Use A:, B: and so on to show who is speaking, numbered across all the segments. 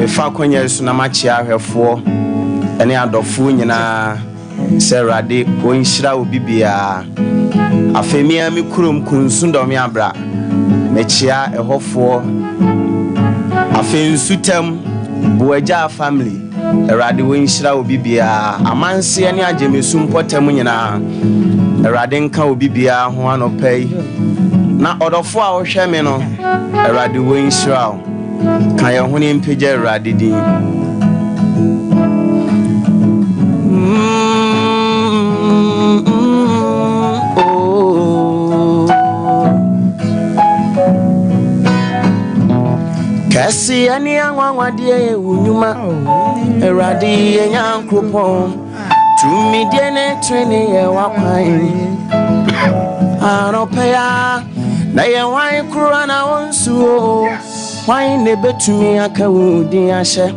A: me fa kwanya su na machi ahwefo ene adofo nyina serade wonhyira obi bia afemia mi kurom kunsundom abra mechia ehofo afensutam buaja family erade wonhyira obi bia amanse ene agemesum potam nyina erade nka obi bia ho anopai na odofo a wo hwe me no erade wonhyira kan ye hone mpege erade din kasi ani anwanwadie unyuma erade enyankropon tumi die ne trene ye wakwan anopeya na ye wan kura na wonsuo wan ne betumi aka wudi ahye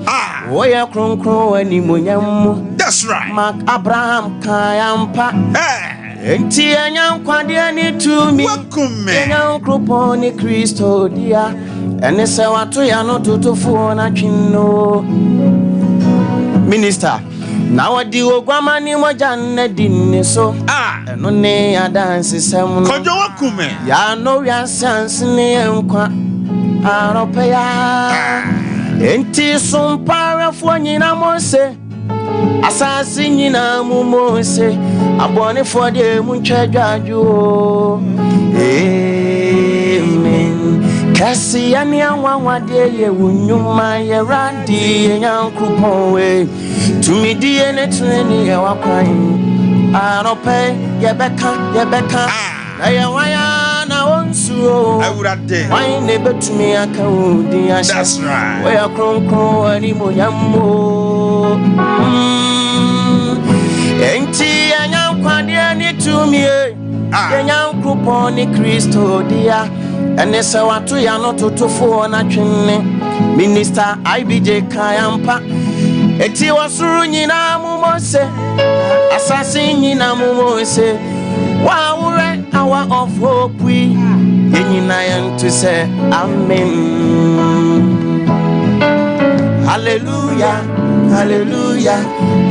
A: wo ye kronkron ani monyam.
B: That's right.
A: Mark Abraham kayampa enti enyankwade ni tumi enyankropon ni Kristo dia ene se watu ya no tutufu na twino minister na wadi ogwama ni moja na dinne so eno ne adanse sem no
B: kojo wakume
A: ya no wiasanse ne enkwa aropeya enti SOMPA fo nyina mose asasi nyina mu mose abone fo de mu ntwadwadwo kasi yani anwanwade ye wunyuma ye radi enyankropon we tumidie ne treni ye wakwan anope ye beka na ye waya na onsuo
B: awurade
A: wan ne betumi aka odi ahye.
B: That's right.
A: We akronkron ani monyammo enti enyankwade ani tumi enyankropon ni Kristo dia ene se watu ya no totofo na twenne minister IBJ kayampa eti wasuru nyina mu mose asasi nyina mu mose wa wure our of hope we nyina yantu se amen. Hallelujah, hallelujah,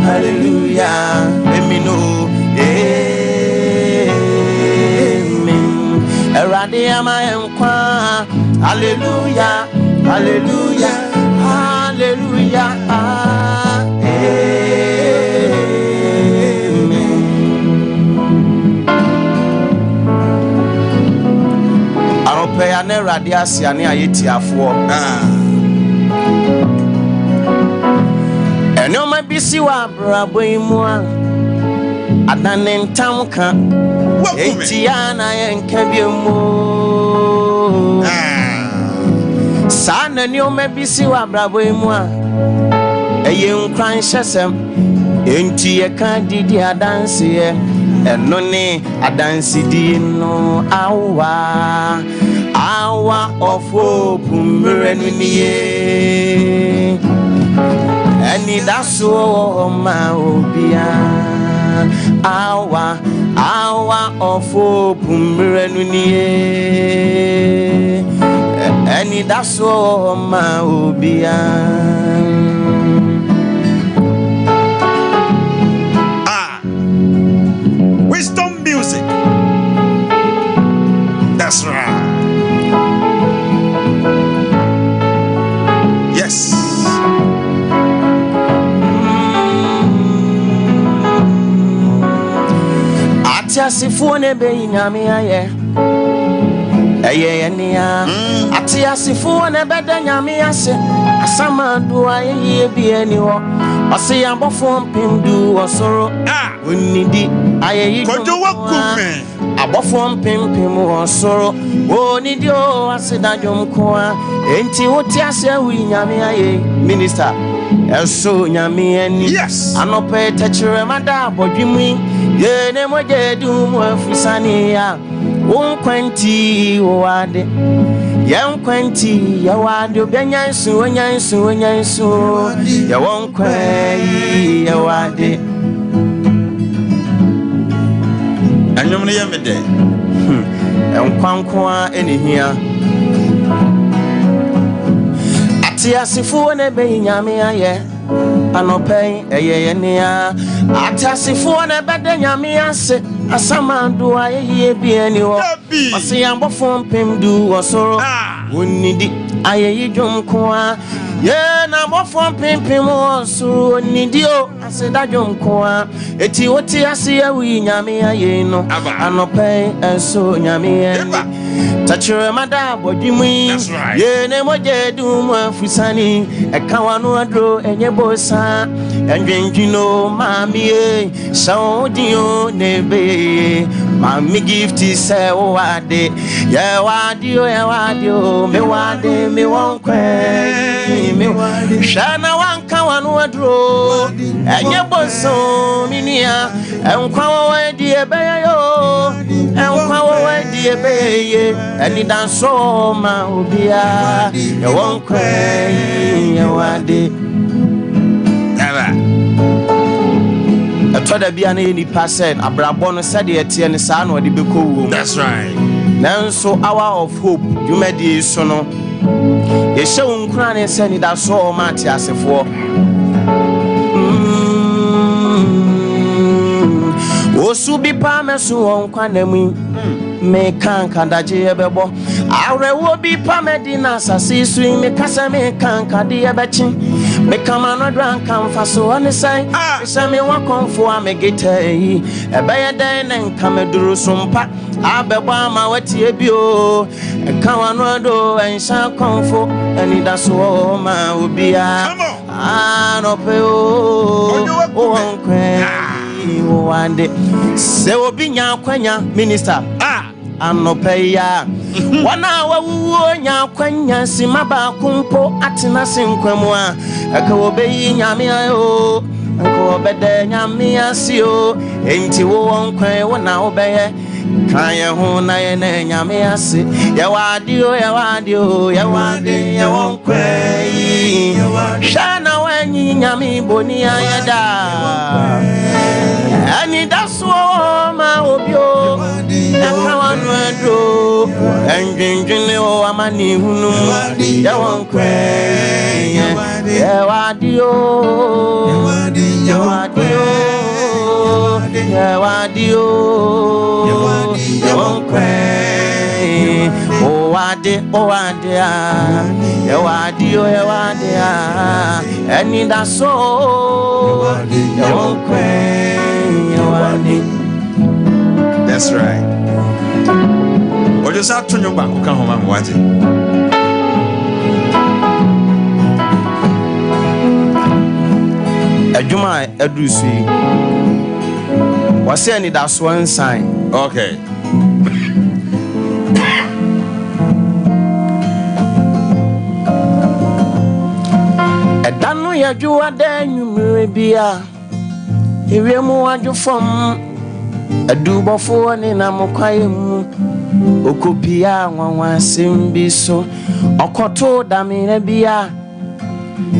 A: hallelujah, emino erade ama enkwa. Hallelujah, hallelujah, hallelujah, amen. Arope ya ne erade asia ne ayetiafo eno ma bisi wa brabo imu adane ntamka etiana yenka biemu sana ni o mabisi wa brabo imu eye nkran hyesem enti ye kan didi adanse ye eno ne adanse di no awa of hope mrenu niye eni daso ma obia awa of hope mrenu niye eni daso ma obia.
B: Wisdom music. That's right. Yes.
A: Atiasifo ne be nyame aye enia atiasifo ne be da nyame ase asamadu aye bi eni ho ose yabofo mpindu osoro onidi aye
B: kojo wakume
A: abofo mpempem osoro onidi o asedadwom ko a enti wotiase awi nyame aye minister eso nyame ani anope tachere mada abodwimu ye ne moje dum afusani ya wonkwanti wade yankwanti ya wade obanyansu ya wonkwai ya wade
B: anyom ne yemede
A: enkwankwa enihia Atiasifo ne be nyame aye anopai eye nea atiasifo ne be de nyame ase asamando aye bi ani ho ose yambofo mpem du osoro onidi aye dwom ko a ye na mbofo mpem osoro onidi o ase da dwom ko a eti woti ase awi nyame aye no anopai eso nyame ani Tachere mada bodwimu ye ne moje dum afusani ekawanu adro enye bosa enjwenjino mami e saudio nebe mami gifti se wade ye wadio me wonkwe me shana wanka wanu adro enye boso minia enkwa wadi ebeyo enkwa wadi ebeye Any dance so ma ubia you won't cry you wade ever a toda bia na any percent abrabo no said e tie ne sa na odi beko. That's right. Now so hour of hope you made the so no ye she unkura ne se ni da so ma ti asefo osu bi pa me so onkwa na mu me kan daje ebebo arewo bi pa medina sasi su me kasa me kan kade ebechi me kama no dran kan faso on sai se me wa konfo a me geta yi ebeye den nka me duru SOMPA abebo ama wati ebi o kan wa no do ensha konfo ani da so ma obia no pe o onkwe wande se obi nya kwanya minister anopeya wana wawu nya kwanya simaba kumpo atina sinkwamu a aka obeyi nyame ayo aka obede nyame asio enti wo wonkwan wona obeye kan ye ho na ye na nyame ase ye wadio ye wonkwan shana wanyi nyame boni ayeda ani daso ma obio Akawanu enjinjine o amani hunu ya wonkwe ya wadio ya wonkwe o wade ya wadio eni daso ya wonkwe ya wade. That's right. What is that to your back? Come home and watch it. Ejuma edusi. Was any that's one sign. Okay. Edanu ya juwa de nyumrebia. Iriemu waju from Adubo for ni na mokwaye mu okopia nwanwa sembiso okoto damina bia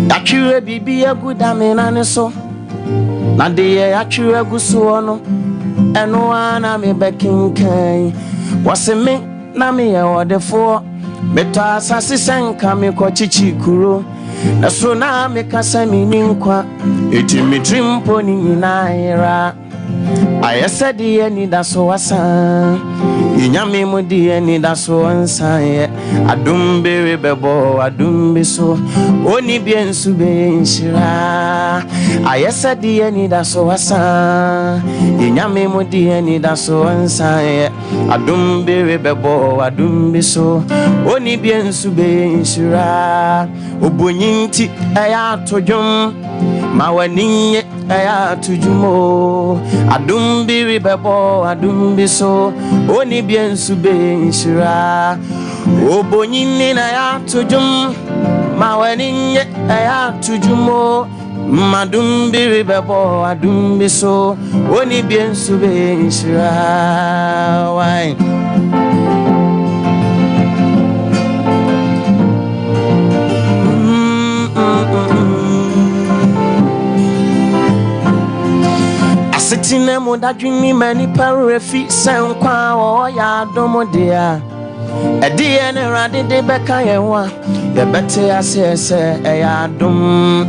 A: atwire bibia gudamina ne so na de atwire guso no eno ana me bekinkan waseme na me ye odefo beto asase senka me ko chichikuro na so na me kasa me ninkwa etimitrimpo ni nyinaira ayesedi eni da so wasa inyame mudi eni da so ansa ye adumbere bebo adumbi so oni biensu be nshira ayesedi eni da so wasa inyame mudi eni da so ansa ye adumbere bebo adumbi so oni biensu be nshira obonyinti aya tojum mawaninye aya tujumo adumbiri bebo adumbi so oni biensu be nshira obonyini na ya tujum mawaninye aya tujumo madumbiri bebo adumbi so oni biensu be nshira why Sitting mo dadwini mani parefi senkwa o ya domodia Edi ene rade de beka yewa ye bete asese eyadum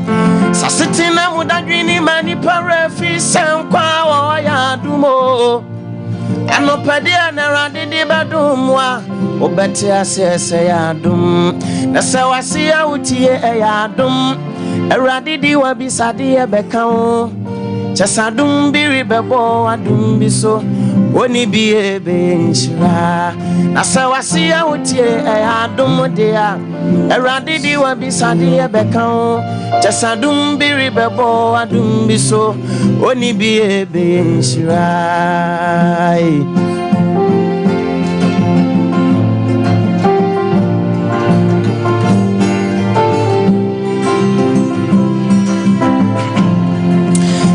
A: sasetina mudadwini mani parafi sankwa wo yadumo anopade ene rade de badumwa obete asese yadum na se wase ya utie eyadum erade di wa bisade ye beka wo chasadum biri bebo adum biso Oni biye benshira Asa wasi ya utie adum dia Eradi di wa bisadi ya beka Chasadum biri bebo adum biso Oni biye benshira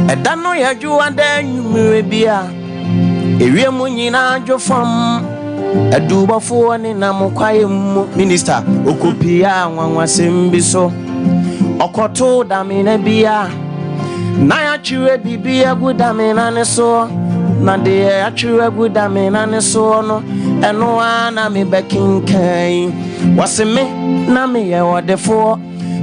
A: Edano ya juwa de nyumire bia Ewie mu nyina dwofam adubafo ne namkwaye mu minister okopia nwanwasem bi so okoto damina bia na ya chiwe bibia gudamina ne so na de ya chiwe gudamina ne so no eno ana me bekinkan waseme na me ye wodefo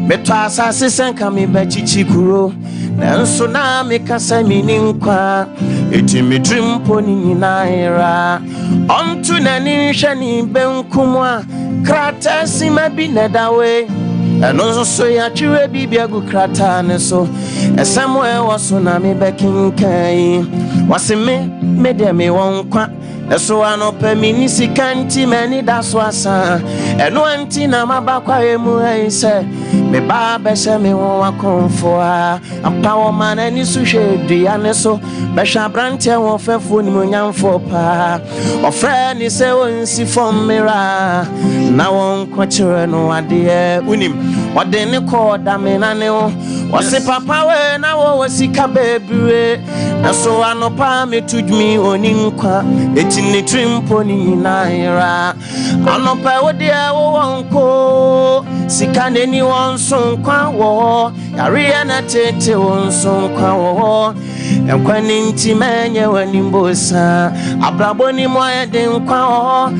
A: beto asase senka me bachichikuro nanso na me kasa mininkwa etimitrimpo ni nyinaira onto nani hwani benkumwa krata sima bi nedawe eno so ya chiwe bibia gu krata ne so esamwe woso na me bekinkan waseme me de me wonkwa eso anopa minisi kanti mani daso asa eno anti na mabakwa emu aise me ba be se me won akonfo a ampawo mana ni suhwe dua ne so be hwa brante won fefo ni monyamfo pa ofre ni se wonsi fom mira na won kwachire no ade unim wode ne ko da me na ne wo wose papa we na wo wasika bebre na so anopa me tudmi oninkwa etini trimpo ni naira anopa wode wo wonko sika neni wonso kwa wo yare na tete wonso kwa wo enkwani nti menye wanimbosa abraboni moye den kwa wo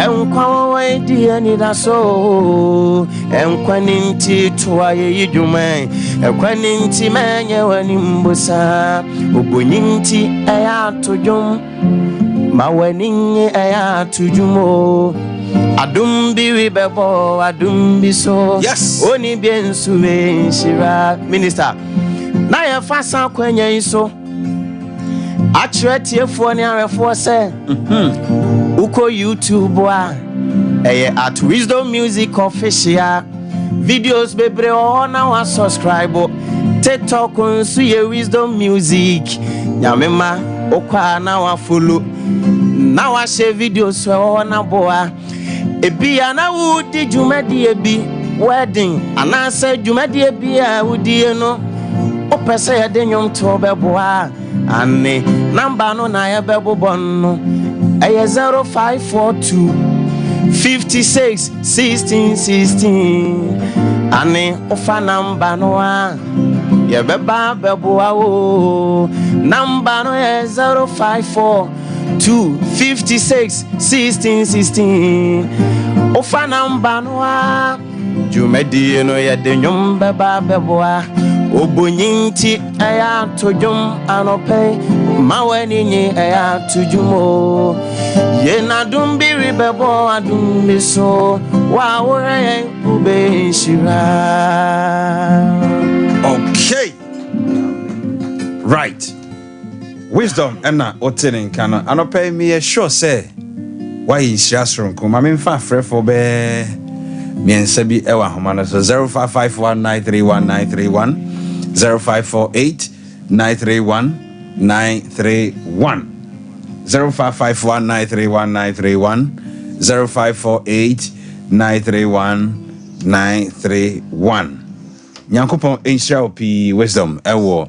A: enkwa wo edi ani da so enkwani nti toaye yidwuman enkwani nti menye wanimbosa obonyinti eya tojum maweninye eya tujumo adum biwi bebo adum biso
B: yes
A: oni biensu benshira minister na ya fasa kwanya iso atwetiefo ni arefo se uko YouTube a at Wisdom Music Official videos bebre ona wa subscribe TikTok nsu ye Wisdom Music nyamema okwa na wa follow na wa share videos ona boa ebia na wudi jumadi ebi wedding anase jumadi ebi a wudi no opese ya denyom to beboa ane number no na ya bebobon no 0542 56 16 16 ane ofa number no a ya beba beboa o number no 054 256 16 16 ofa number no a jumadi no ya denyom beba beboa obonyinti aya tojum anope maweninyi aya tujumo ye na dumbiri bebo adumbiso wa wore ubeshira.
B: Okay, right. Wisdom ena otene nkana anope me sure say why is jasron ko mame mfa frefo be miensa bi ewa homa no so 0551931931 0548931931 0551931931 0548931931 Nyankopon enhyira opi wisdom ewo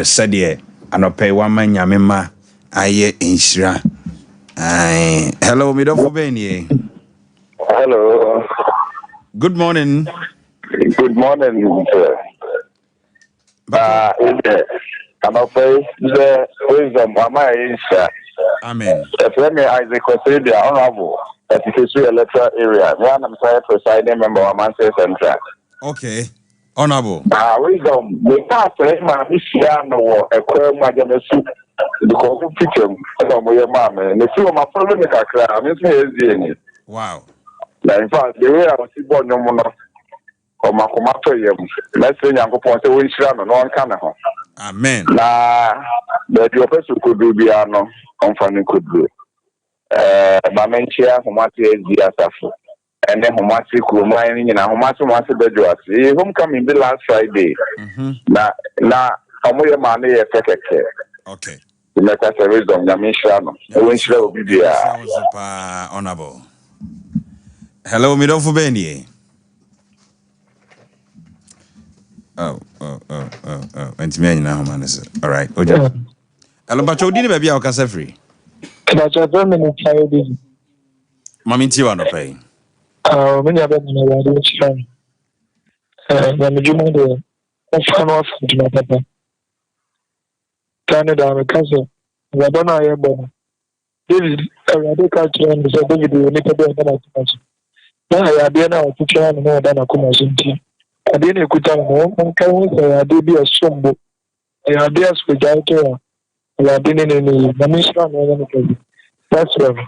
B: sadie anope wama nyamema aye enhyira hello midofo benie.
C: Hello.
B: Good morning.
C: Good morning, sir. Anope the wisdom wama enhyira
B: Amen.
C: Let me Ayekoo Herbal Honorable. That is a electoral area. I'm presiding member of Manchester Centre.
B: Okay. Honorable.
C: Wisdom. The past man this year no a queer majamesu. The coffee picture. My mom and the few of my family kakra. I'm saying
B: Wow.
C: now in fact the way I was born no more. Or my comato yam. Let's say I'm going to win no one can.
B: Amen.
C: Na the person could do biano. Company could do. Mamenchia Homati SG Asafo. And then Homati Kumain in a Homati Masi Bejuasi. Homecoming the last Friday. Na Amoya Mane Effect.
B: Okay.
C: The letter service of Yamishano. Winchell will be
B: Honorable. Hello, Midofo Benny. Oh. And me now, man. All right. Oja. Hello, but you didn't baby. I'll cast free.
D: But I don't know how it is.
B: Mammy Tiwa no pay.
D: Many of them are rich. I'm a German. I'm from off to my papa. Canada, I'm a cousin. I don't know how you're born. David, I do culture and so David will make a bit of that. Now I have been out to try and know that I come as in I didn't put on one can I did be a sombo. I have been with Jalto. I have been in the mission. That's right.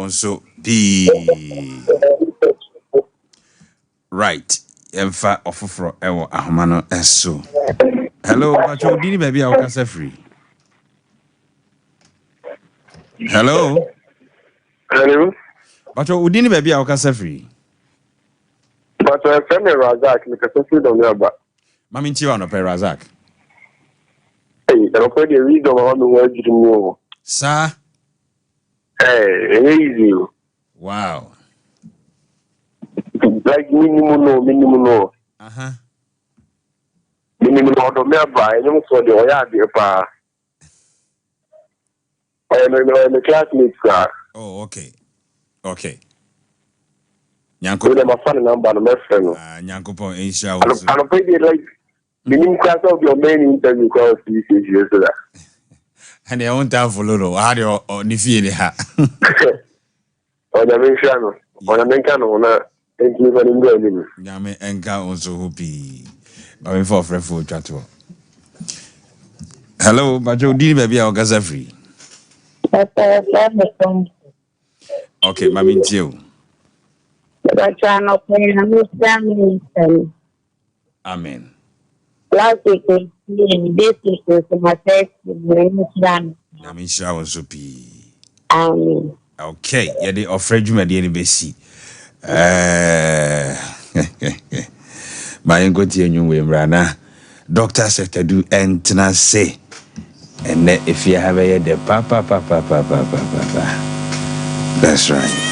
B: So P. Right. Emfa ofofro ewo ahomano eso. Hello, but you didn't baby. I'll cast free. Hello.
C: Hello.
B: But you didn't baby. I'll cast free.
C: But Femi Razak, because I see them there, but
B: Mammy Tiwa no pay Razak.
C: hey, I don't the reason on the word you know.
B: Sir.
C: Hey, easy.
B: Wow.
C: Like minimum no.
B: Uh-huh.
C: Minimum order member, I know for the Oyadi pa. I know the classmates are.
B: Oh, okay.
C: With them a phone number on my friend.
B: Nyankopon insha
C: I don't pay the like minimum class of your main interview because you see you so that.
B: and I won't have for Lolo. How do you nifi ha?
C: On the main channel. On the main channel, thank you for the
B: Yame enka also hopi. I'm for frefo chatwo. Hello, but you did baby our gaza free. Okay, mami ntio. Amen.
E: Last week, this week, my first done.
B: Yame sha also pi.
E: Amen.
B: Okay, yeah, the offer juma de besi. My ngoti enyu we mrana. Doctor Setadu entna say. And if you have a the papa. That's right.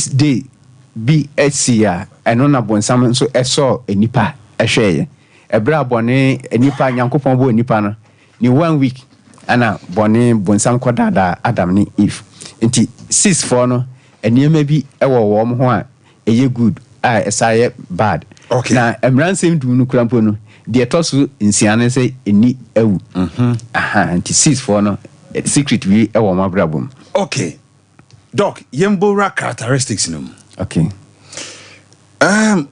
F: 6 day bi esia eno na bonsam nso eso enipa ehweye ebra bone enipa nyankopon bo enipa no ni 1 week ana bone bonsam kodada Adam ni Eve nti 6 for no eniema bi ewo wo mo ho a eye good a esaye bad
B: okay.
F: Na emransem du no krampo no de toso nsiane se eni awu aha nti 6 for no secret bi ewo mabrabom.
B: Okay, doc, yembora characteristics no.
F: Okay.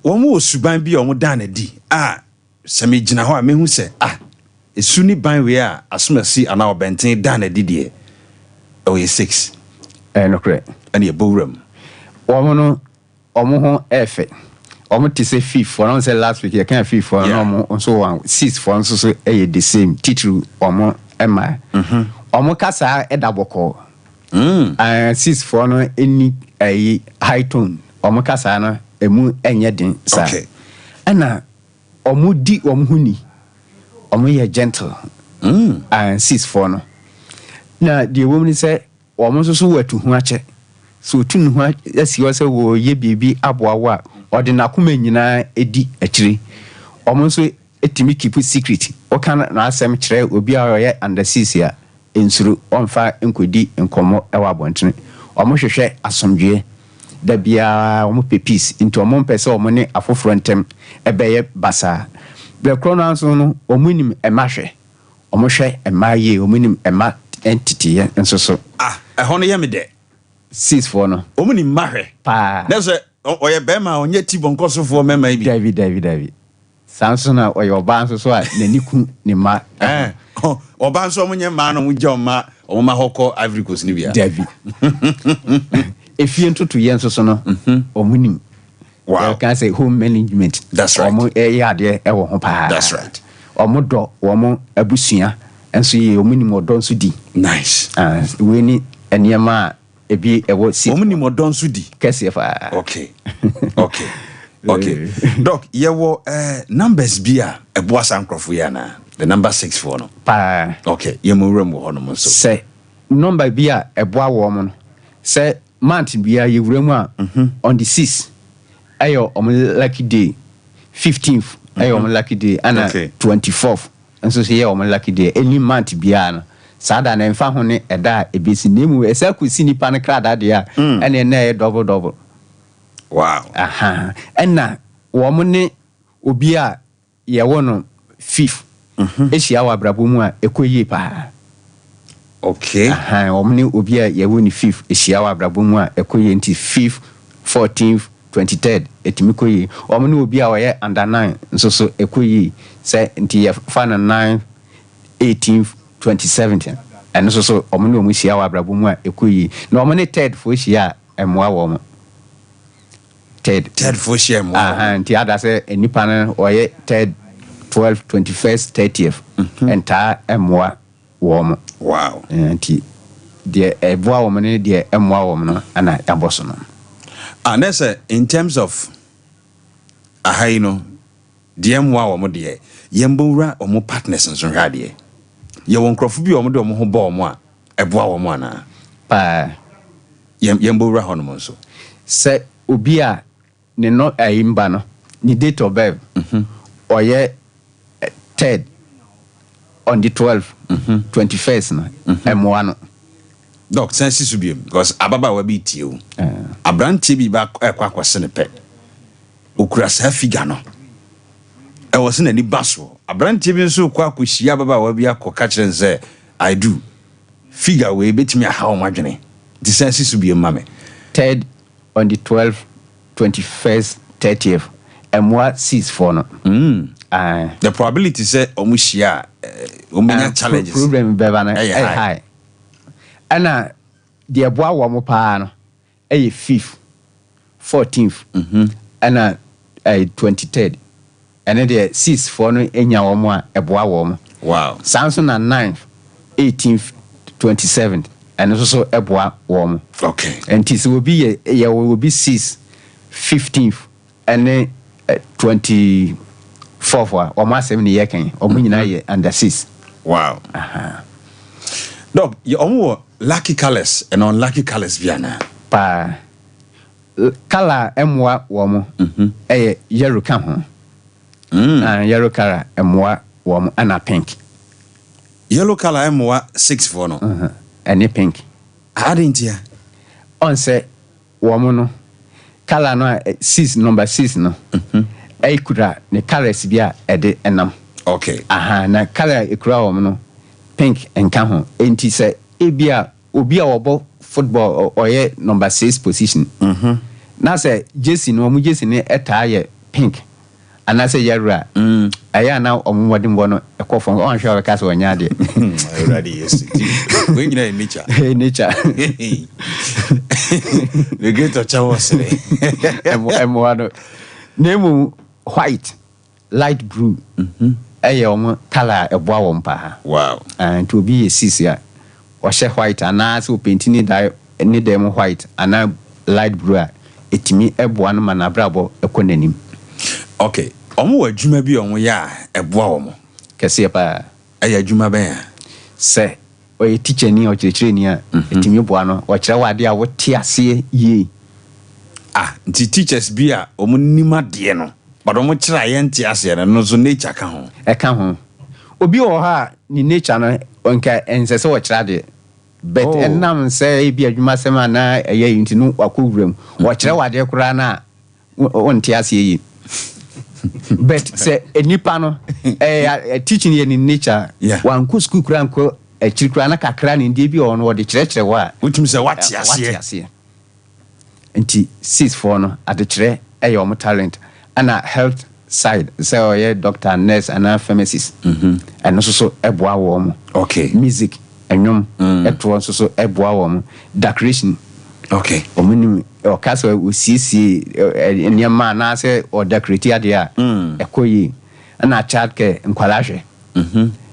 B: Womo suban bi omo dan na di se me gina ho a mehu se esu ni ban we a asomasi ana obenten dan na di de o ye 6
F: no correct
B: ani e bowram
F: womo no omo ho efe omo ti se 5 for no say last week you can 5 for no omo so 6 for no so the same titru omo ema omo kasa edaboko 6 for no any high tone omo kasa no emu enye din sa
B: okay
F: ana omo di omo huni omo ye gentle 6 for no na the woman say omo so watu hu ache so tun hu asi wo say wo ye bibi aboawa odinakoma nyina edi akire omo so etimi keep secret o kan na asem kire obi a ye under 6 ya ensuru onfa enkodi enkomo ewa abontene omo hwehwe asomdwe da bia omo peace into omo mpese omo ne afoforo ntem ebeye basa the chronos no omo nim emahwe omo hwe emaye omo nim ema entity enso so
B: ehon ye me de
F: 6 for no
B: omo nim mahwe
F: pa
B: na so oye bema onye ti bonkosofo mema ibi
F: David Samson na oye oba nso so a naniku ni ma
B: oba nso omo nye ma no mugye oma omo ma hoko Ivory Coast ni bia
F: David efie ntutu ye nso so no omo nim
B: wow
F: you can say home management
B: that's right
F: omo yade ewo ho pa
B: that's right
F: omo do omo abusua enso ye omo nim odo nso di
B: nice
F: we ni eniema ebi ewo si
B: omo nim odo nso di
F: kese fa
B: okay doc yewo numbers bia eboa sankrofo ya na the number 6 for no
F: pa
B: okay yemurem wo no mo so
F: say number bia eboa wo mo no say month bia yewurem a on the 6th ayo lucky day 15th ayo lucky day ana 24th enso say yo lucky day any month bia no sada na emfa ho ne eda ebesi nemu esa kusi nipa ne krada de a ene na double
B: wow
F: aha enna wo mo ne obi a ye wo no 5th ehia wa brabo mu a ekoyi pa
B: okay
F: aha wo mo ne obi a ye wo ni 5th ehia wa brabo mu a ekoyi nti 5th 14th 23rd etimi koyi wo mo ne obi a wo ye under 9 nso so ekoyi say nti ye fa na 9 18th 27th and so wo mo ne wo ehia wa brabo mu a ekoyi na wo mo ne 3rd fo ehia emwa wo mo Third
B: for share mo
F: nti ada say enipa no oye 3rd 12th 21st 30th enta emwa wo mo
B: wow
F: nti de eboa wo ne de emwa wo no ana yaboso no
B: nese in terms of ahaino de emwa wo mo de yembowura omo partners nso hwade ye won krofo bi omo de omo ho ba omo a eboa wo mo ana
F: pa
B: yembowura hono mo nso
F: se obi a ne no ayimba no ni date of birth oye 3rd on the 12th 21st na emwa no
B: doc sense su biem because ababa wa bi tie o abrantie bi ba kwakwase ne pe okura sa figa no e wo se na ni baso abrantie bi nso kwakwahia ababa wa bi akoka kire nse I do figa we betimi aha o madwene the sense su biem mame
F: 3rd on the 12th 21st 30th emwa 6 for no
B: the probability say omuhia omenya challenges
F: problem beba na high ana de eboa wo mo pa no 5th 14th ana 23rd and the 6th for no enya wo mo a eboa wo mo
B: wow
F: Samson na 9th 18th 27th and so eboa wo mo
B: okay
F: and this will be will be 6th 15th and then 24th or ma 7 year kan o nyina ye under 6
B: wow dog you lucky colors and unlucky colors biana
F: pa color emwa womo yellow ka ho yellow color emwa womo ana pink
B: yellow color emwa 6 for no
F: any pink
B: adentia
F: on say womo no color no 6 number 6 no kura ne colors bia ede enam
B: okay
F: na color ekura womo no pink enka ho enti say ebia obi a wobo football or number 6 position na say jersey no mu jersey ne etaaye pink ana say yellow aya na omwodin bo no ekofo on hwe ka say onya de
B: already yes we gina in nature
F: nature
B: we get to chawos
F: emwado name white light blue omo color eboa wo mpa
B: wow
F: and to be a sisia or white ana so painting ni dem white ana light blue etimi eboa no mana brabo ekonanim
B: okay omo adwuma bi omo ya eboa omo
F: kese pa
B: aya adwuma ben
F: se o teacher ni o chire ni a etimi eboa no o kire wade a wote ase ye
B: nti teachers bi a omo nima de no but omo kire ayente ase no so nature ka ho
F: ho obi o ha ni nature no onka ensese wo kire de but enam say bi adwuma sema na eye yinti no wakowuram wo kire wade kura na wonte ase yi but say enipa no teaching ye ni nature wan ku school kura nko chirikura na kakra ni ndie bi ono wo de kire wa
B: utum say wate ase
F: enti 6 no ade kire omo talent ana health side say oye doctor nurse and pharmacist and so eboa wo mo
B: okay
F: music enyom eto so eboa wo mo decoration
B: okay
F: omuni o kaso osisi nyama na say o decorate ade a ekoyi na child care nkwalahwe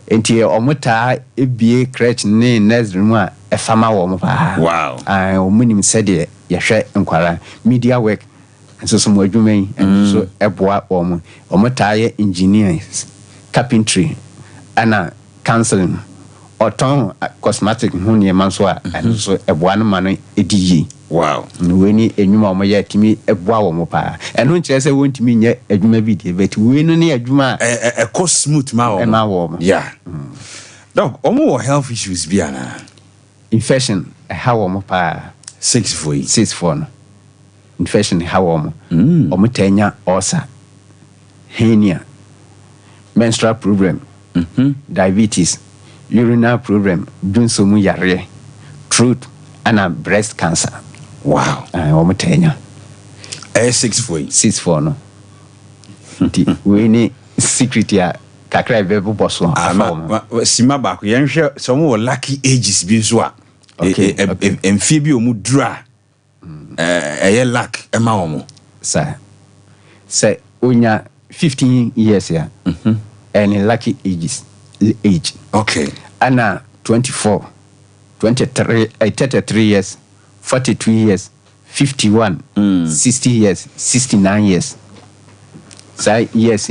F: enti omuta ebie crèche ne nursery mu a efama wo mo pa
B: wow
F: omuni sede yehwe nkwala media work so mo adwuma so eboa wo mo taye engineers carpentry ana counseling oton cosmetic hunie manso a so eboa no ma no ediyi
B: wow
F: we ni enwuma mo ya timi eboa wo mo pa eno nkire se wontimi nye adwuma bi de but we no ne adwuma
B: smooth ma wo yeah doc omo health issues bi ana
F: infection how wo mo pa
B: 6
F: no infection how wo mo tanya ulcer hernia menstrual problem diabetes urinary problem dunsomu yare throat and breast cancer
B: wow
F: wo tanya
B: 6
F: no nti we ni secret ya kakra bebo boso
B: sima ba ko yenhwe so mo lucky ages bi so a emfie bi omu dura eye luck ema omo say onya 15 years ya and lucky age okay
F: ana 24 23 33 years 42 years 51 60 years 69 years say yes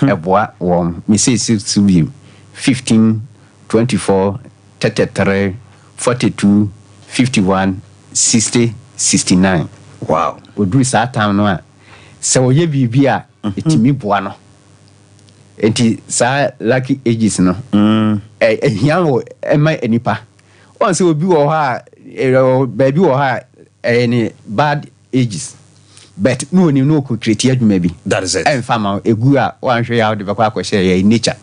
F: eboa wo me say 6 15 24 33 42 51 60 69
B: wow
F: oduri sa time no a se wo ye bibia etimi boa no enti sa lucky ages no ehia wo ema enipa on se obi wo ha baby wo ha any bad ages but no ni no ko create adwuma bi
B: that is it
F: en fama egu a wan hwe ya de bakwa akwhye ya nature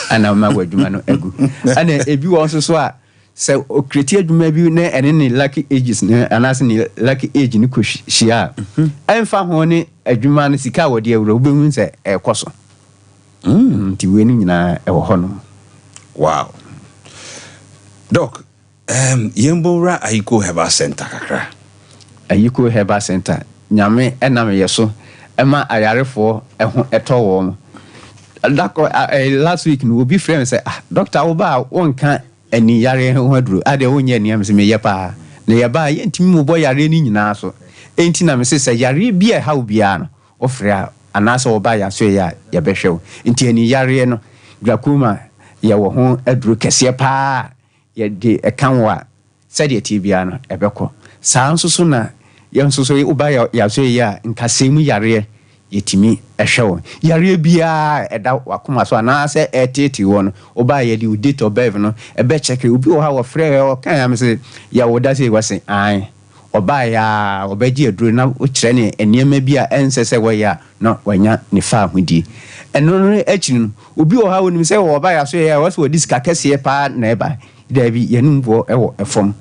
F: ana ma wadwuma no egu ana ebi wo so a se o create adwuma bi na ene ni lucky ages na anase ni lucky age ni ko hia en fa ho ni adwuma no sika wo de awura obehu se ekoso nti we ni nyina e wo hono
B: wow doc yembora Ayekoo Herbal Centre kakra
F: Ayekoo Herbal Centre nyame enam yeso ema ayarefo eho eto wo last week no obi friend say doctor wo ba wonka ani yare ho aduro ade wonye ni am se me yepa na ye ba ye ntimi mo boyare ni nyina so enti na me se yare bia ha obia no ofre anasa wo ba ya so ya ye behwew enti ani yare no glaucoma ye wo ho aduro kese pa ye de ekanwa said ye tibia no ebekọ saa nso so na yɛn so woba ya so ya nkasɛmu yare yɛtimi ɛhwɛ yare bia ɛda wakoma so ana sɛ ɛtete wɔ no woba yɛ di date of birth no ɛbɛ check obi wɔ ha wɔ frɛ kan am sɛ ya woda sɛ wase an oba ya obɛgye aduro na wo kyerɛ ne enema bi a ɛnsɛ sɛ wɔyɛ na wanya ne fa ahudi ɛno no akyi no obi wɔ ha wonim sɛ woba ya so ya wɔsɛ wɔdi sika kɛseɛ pa na ɛba da bi yɛnum bɔ ɛwɔ ɛfam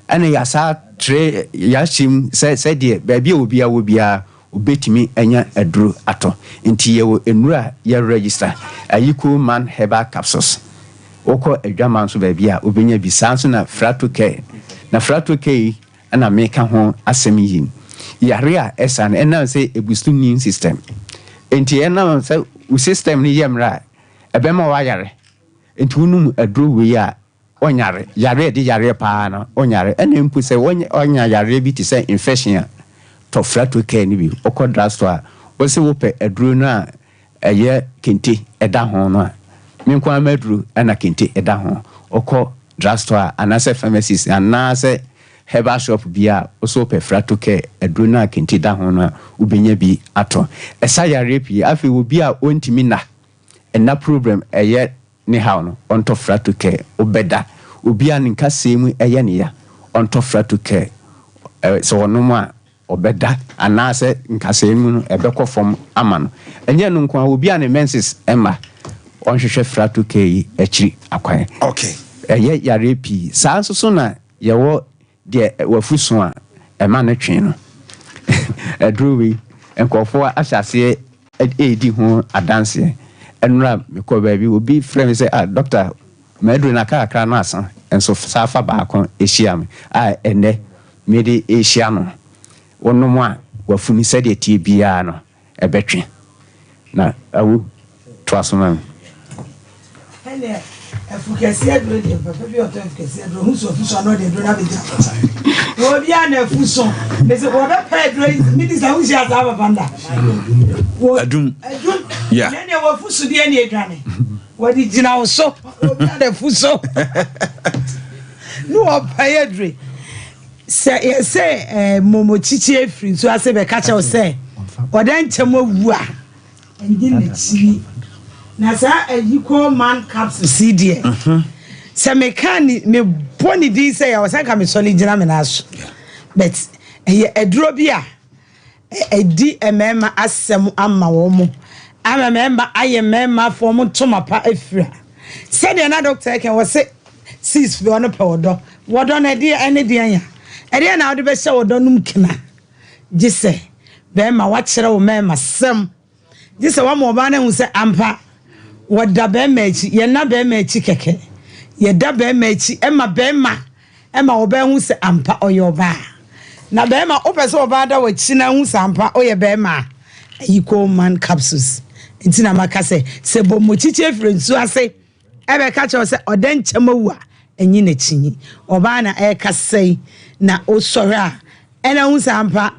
F: ɛna yasa tre yashim sɛ deɛ baabi a obi a wo bia obetimi anya aduro atɔ nti yɛwɔ enura yɛ register Ayekoo Herbal Capsules wokɔ adwaman so baabi a obenya bi sanso na frato care na frato care ana meka ho asɛm yi yare a ɛsa no ɛnam sɛ ebustu immune system nti ɛnam sɛ wo system ni yɛmra ɛbɛma wayare nti wonum aduro wei a onyare yare de yare pa na onyare ene mpu se onya yare bi ti se infection a to frato care ni bi okọ drugstore o se wo pe aduro na eye kente eda ho no a menko amaduro ana kente eda ho okọ drugstore ana se pharmacist ana se herbal shop bia o so pe frato care aduro na kente da ho no a ubenya bi ato esa yare pi afi wo bi a ontimi na ena problem eye ni how no onto frato care obeda obia nka semu eye ne ya onto frato care so wono a obeda anase nka semu no ebekọ fom ama no enye no nko obia ne menses emma onhwehwe frato care yi akiri akwan
B: okay
F: eye yare pi saa so na yewo de wafuso a ema ne twen no adruwi enkofo ahyase edi ho adanse enura mekọ baabi obi frɛ me sɛ doctor medro na kakra no asa enso safa baako ehia me ene me de ehia no wonom a wafuni sɛ de tie bia no ebetwe na awu toasoma
G: ele efukesi adro de papa bi oto efukesi adro hu so fuso no de adro na be ja wo bia na fuso me se wo be pa adro mi di sa hu sia sa papa nda
B: adum
G: yeah ne wo fuso de ne adwane wo di gina wo so wo bia na fuso no pa adro se momo chichi efri so ase be ka che wo se odan chemo wu a engine na chi na sa Ayekoo capsule CD se mekani me boni di se ya wasan ka me soli gina me na so but eduro bi a edi emema asem ama wo mo ama memba aye memma fo mo tomapa afira se de na doctor ken wo se 6 fi ono pe wodo na de ene de anya ede na wo be se wodo num kina gise be ma wa kire wo memma sem gise wa mo ba na hu se ampa wada be machi ye na be machi keke ye da be machi ema wo be hu se ampa oyoba na be ma opese oba da wachi na hu se ampa oye be ma Ayekoo capsules ntina maka se bo mochiche frensu ase ebe ka che se odan chamawu a enyi na chinyi oba na e ka sei na osore a ena hu se ampa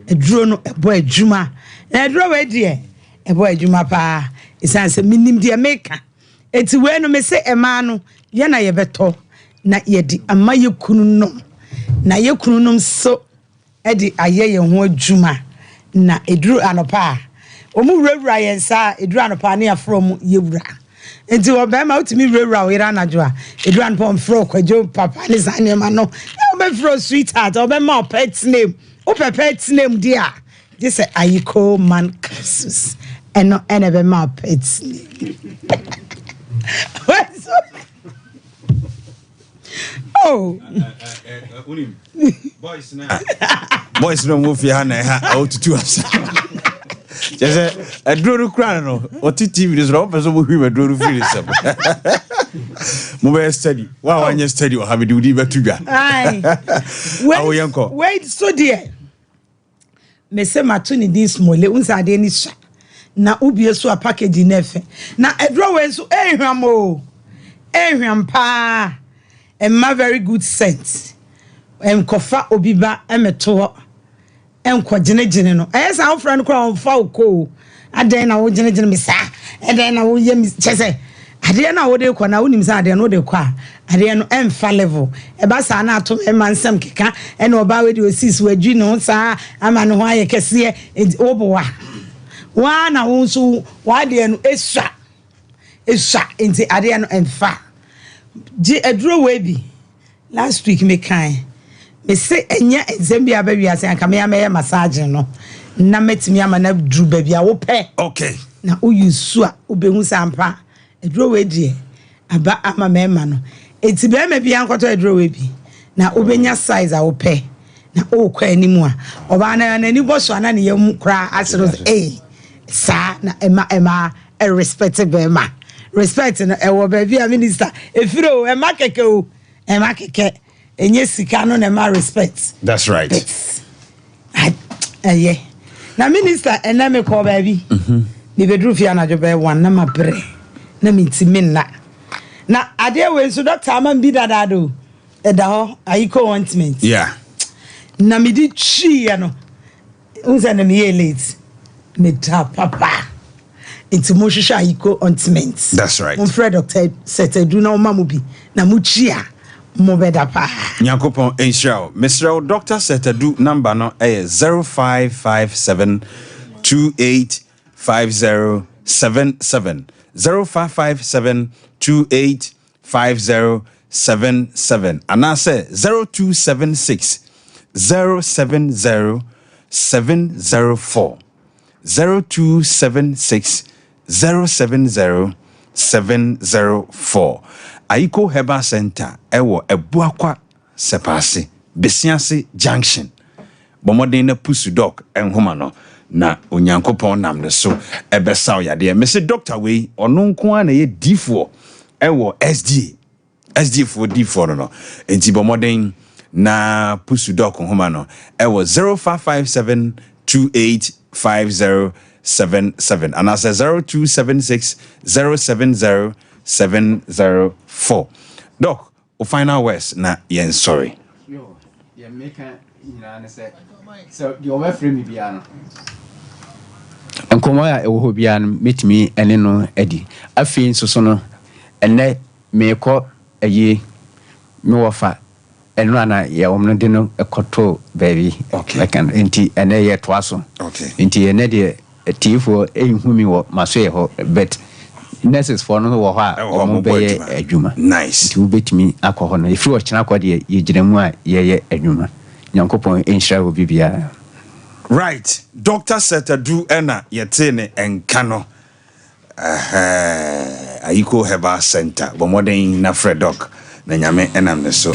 G: eduro no ebo adwuma na eduro we de ebo adwuma pa isanse minim de meka eti we no me se ema no ye na ye beto na ye di ama ye kunu no na ye kunu no so e di aye ye ho adwuma na eduru anopa omu wurawura ye nsa eduru anopa na ya from ye wura enti oba ma utimi wurawura we ra najo a eduru anopa mfro kwajo papa ni sane ma no oba fro sweetheart oba ma pet name o pet name dia this Ayekoo capsules eno enebe ma pet name oh
B: boys no mo fi ha na ha otutu asa jese aduro kra no otiti video so person mo hwi aduro free sem mo be study wa anya study o have di betu dwa ai wait
G: so dear me se matuni this mole unsa de ni sha na ubie so a package na efe na aduro we so ehwam pa emma very good scent enkofa obiba emeto enko gene no eyesa ofra no kra onfa uko aden na wo gene me sa eden na wo ye mi chese adeɛ no a wode kɔ na wonim sɛ adeɛ no wode kɔ a adeɛ no ɛmfa level ɛba saa na atom ɛma nsɛm keka ɛna ɔbaa wede osis wadwi ne ho saa ama ne ho ayɛ kɛseɛ woboa waa na wo nso wadeɛ no ɛsua nti adeɛ no ɛmfa gye aduro wei bi last week me se ɛnyɛ nsɛm bi abawiase anka meyɛ massage no na metimi ama na duru baabi a wopɛ
B: okay
G: na uyusu a obehu sampa aduro we die aba ama mema no enti be ma bia nkoto aduro we bi na obenya size a wopɛ na okwa animu a oba na nani boso ana ne yam kra asero sa na ema respect be ma respect no ewo ba bia minister efiro ema keke enye sika no na ema respect.
B: That's right.
G: Yeah. Na minister ename ko ba bi me bedru fi anajo be wan na mabre na mintimi na ade we so doctor am bi dadado eda ho Ayekoo ointment
B: yeah
G: na me di chi ya no unza na me late me ta papa into mo hwehwe Ayekoo ointment.
B: That's right.
G: Mon frère doctor Setadu na o mamu bi na mo chi a mo beda pa
B: Nyankopon enhyira Mr. Dr. Setadu number no 0557 285077 0557 285077 and I say 0276 070 704 0276 070 704 Ayekoo Herbal Centre ewo ebuakwa sepase besiase junction bomodin na pusu doc enhoma no na onyankopon nam ne so ebesa oyade me se doctor we ono nko a na ye D4 ewo SD for D4 no enti bomodin na pusu doc enhoma no ewo 0557 285077 and I say 0276 070 704. Doc, o final words na yen sorry.
F: Yo, ye make nyina say so the over frame me bia no. Enkomo ya ewo ho bia no metimi ene no adi. Afei nso so no ene mekọ ayi me wofa eno ana ye wom no de no ekoto baby.
B: Okay.
F: Like enti ene ye toaso.
B: Okay.
F: Enti ene de tifo ehumi wo maso ye ho bet nurses for no wo ha o be adwuma
B: nice
F: ti ubetimi akọ no ifri o kina akọ de ye giramu a ye adwuma nyankopon enhyira wo bibia
B: right Dr. Setadu ena yete ne enka no Ayekoo Herbal Centre bomoden na Freddoc na nyame enam ne so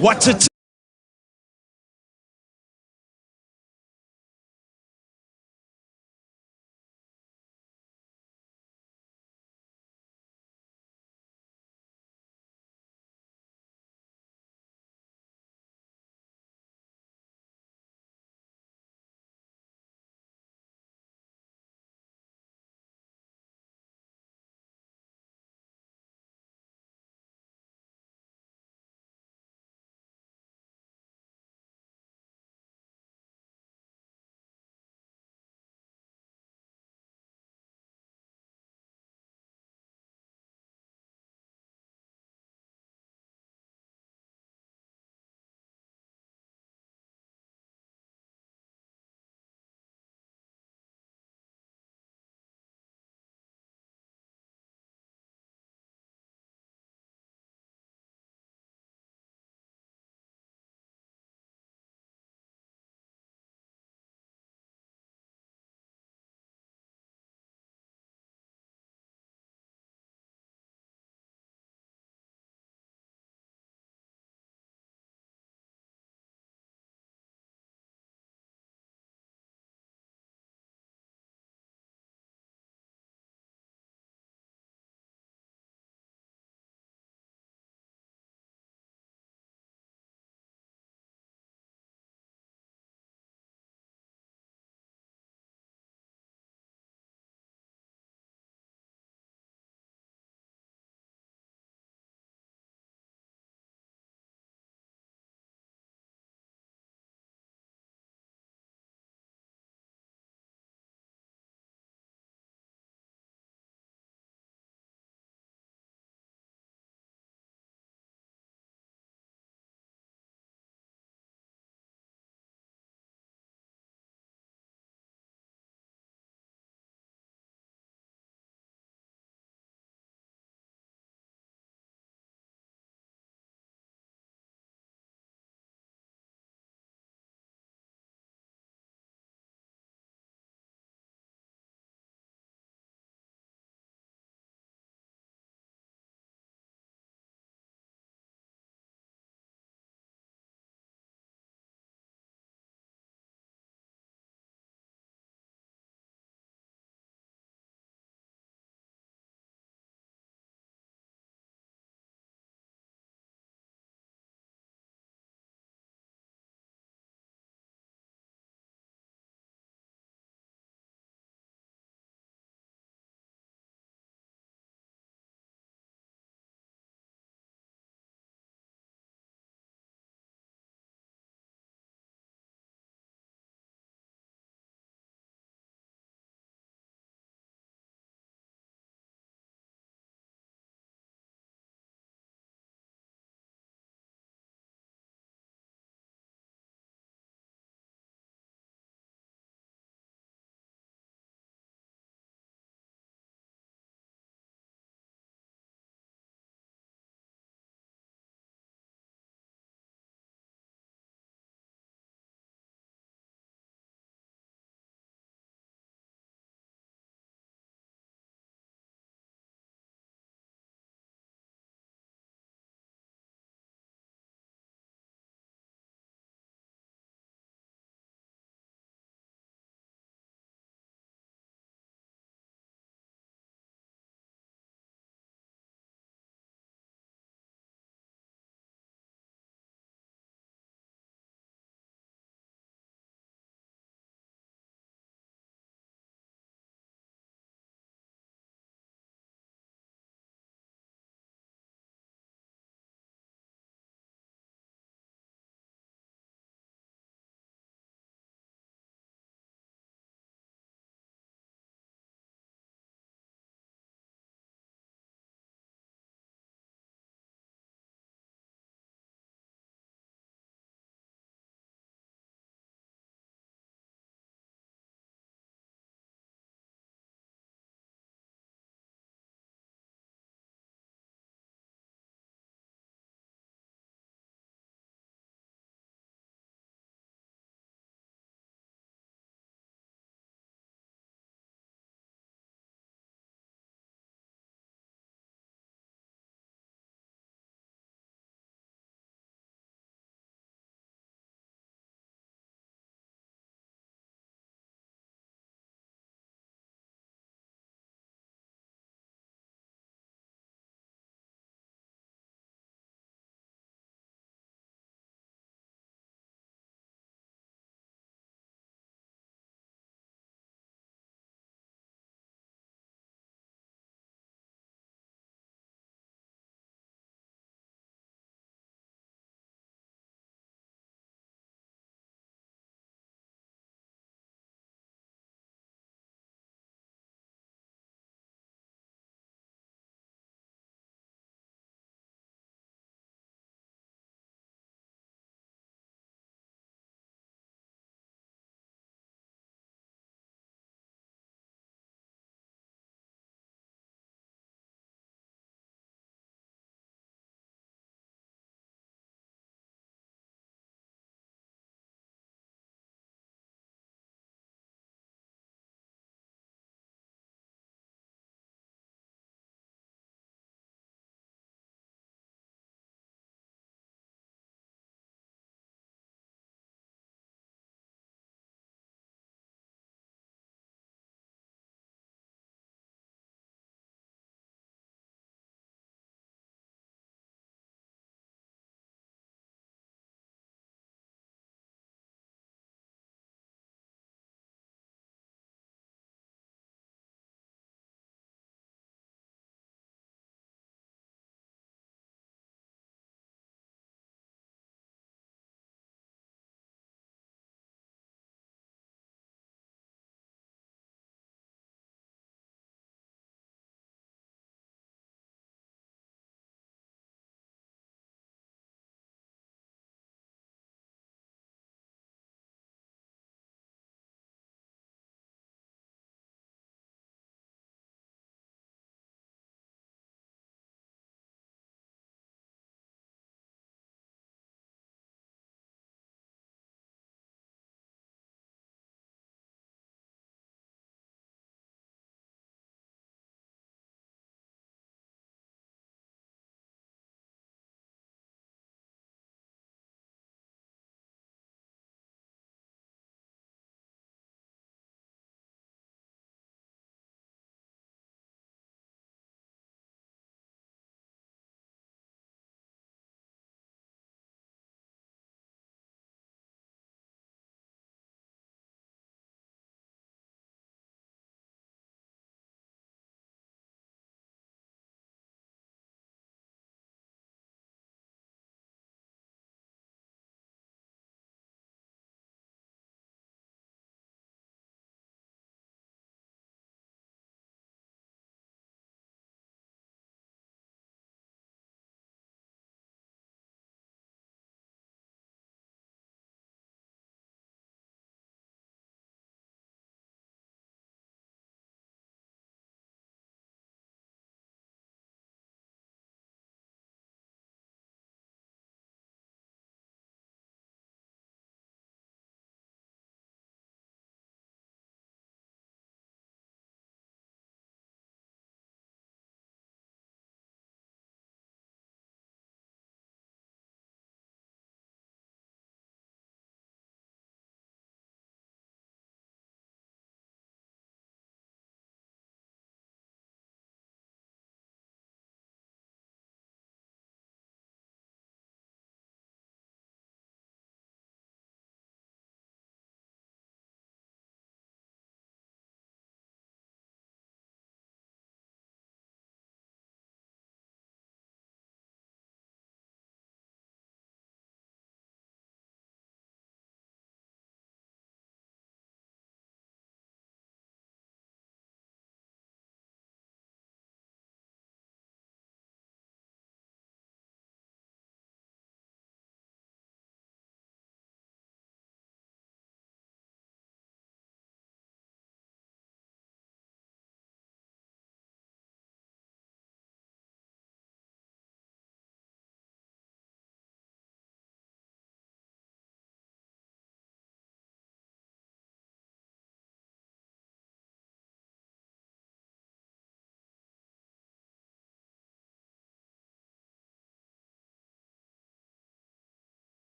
B: Watch it.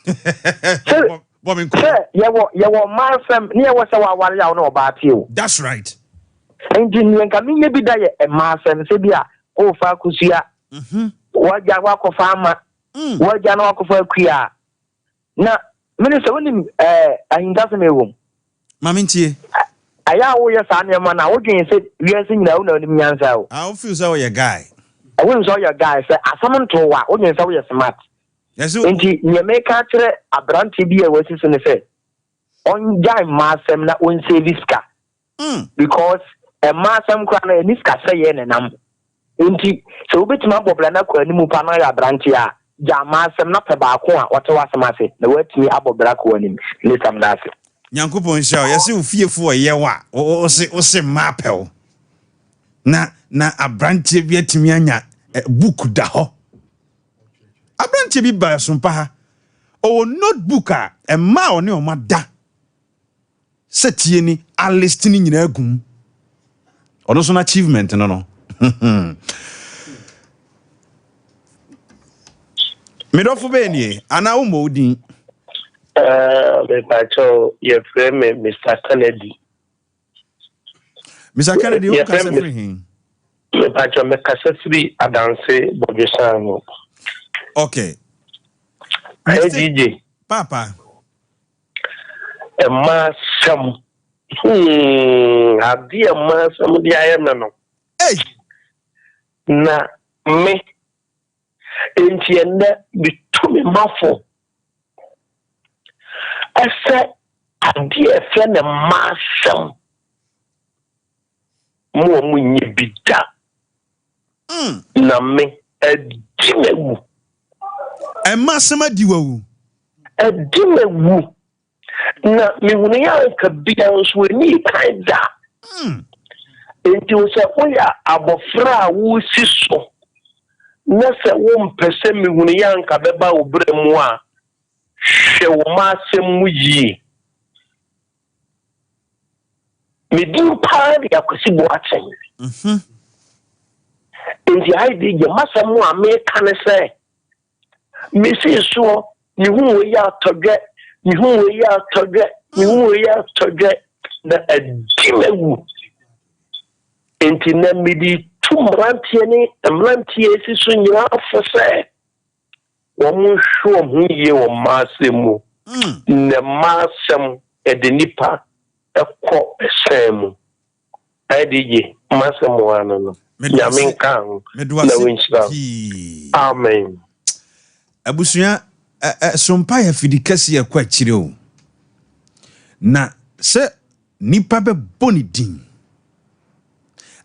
H: Your man near was a wari out about you.
B: That's right.
H: Engineer Camille be there a mass and Sibia, oh Facusia. What Jawako farmer, what Janako for Quia. Now, Minister William, I doesn't know.
B: Maminti.
H: I always on your man. I wouldn't say, we are seeing no Mianzo.
B: I'll feel so your guy.
H: I wouldn't saw your guy, say, I summoned to what wouldn't saw your smart.
B: Yes,
H: you may catch a brand TB, what is in the say. On Jai Massam, not one say Visca. Because a Massam crown and Visca say, and Inti, so bit my Boblana, Mupana, Brantia, Jamassam, not a Bakua, what was a massy, the word to me about black one, listen, that's it.
B: Nyankopon sha yesi ofiefu oyewa o se mapel na abrantie bi atimi anya book da ho abrantie bi ba SOMPA ha o notebook a ma o ne o mada setie ni a list ni nyina agum ono so na achievement no medofo be ni ana wo modin
I: your friend, Mr. Kennedy.
B: Mr. Kennedy, who can say him?
I: Me Cassandra Adanse Bobisano.
B: Okay.
I: Hey, DJ.
B: Papa.
I: A massam. A dear massam, the I am no.
B: Hey.
I: Na me. Entiende bitumi mafo. Ese adie fe ne masam mo munye bida na me adimewu
B: e masam adiwewu
I: adimewu na me wuni ya ka bia nso ni kaida enti o se oya abofra wo siso na se wo mpese me wuni ya nka beba obre mu a she wo masem mu yi me din pa ya kwesi bo achen enti ai di je masem mu a me kan se me si so ni hu we ya togwe ni hu we ya togwe ni hu we ya togwe na adimewu enti na me di tumrantie ni mrantie si so nyina afo se womun show mu ye wo masemu ne masem edenipa ekọ esemu adije masemu anano yamin kan na winchira amen
B: abusua SOMPA ya fidikasi ya kwa chire o na se nipa be boni din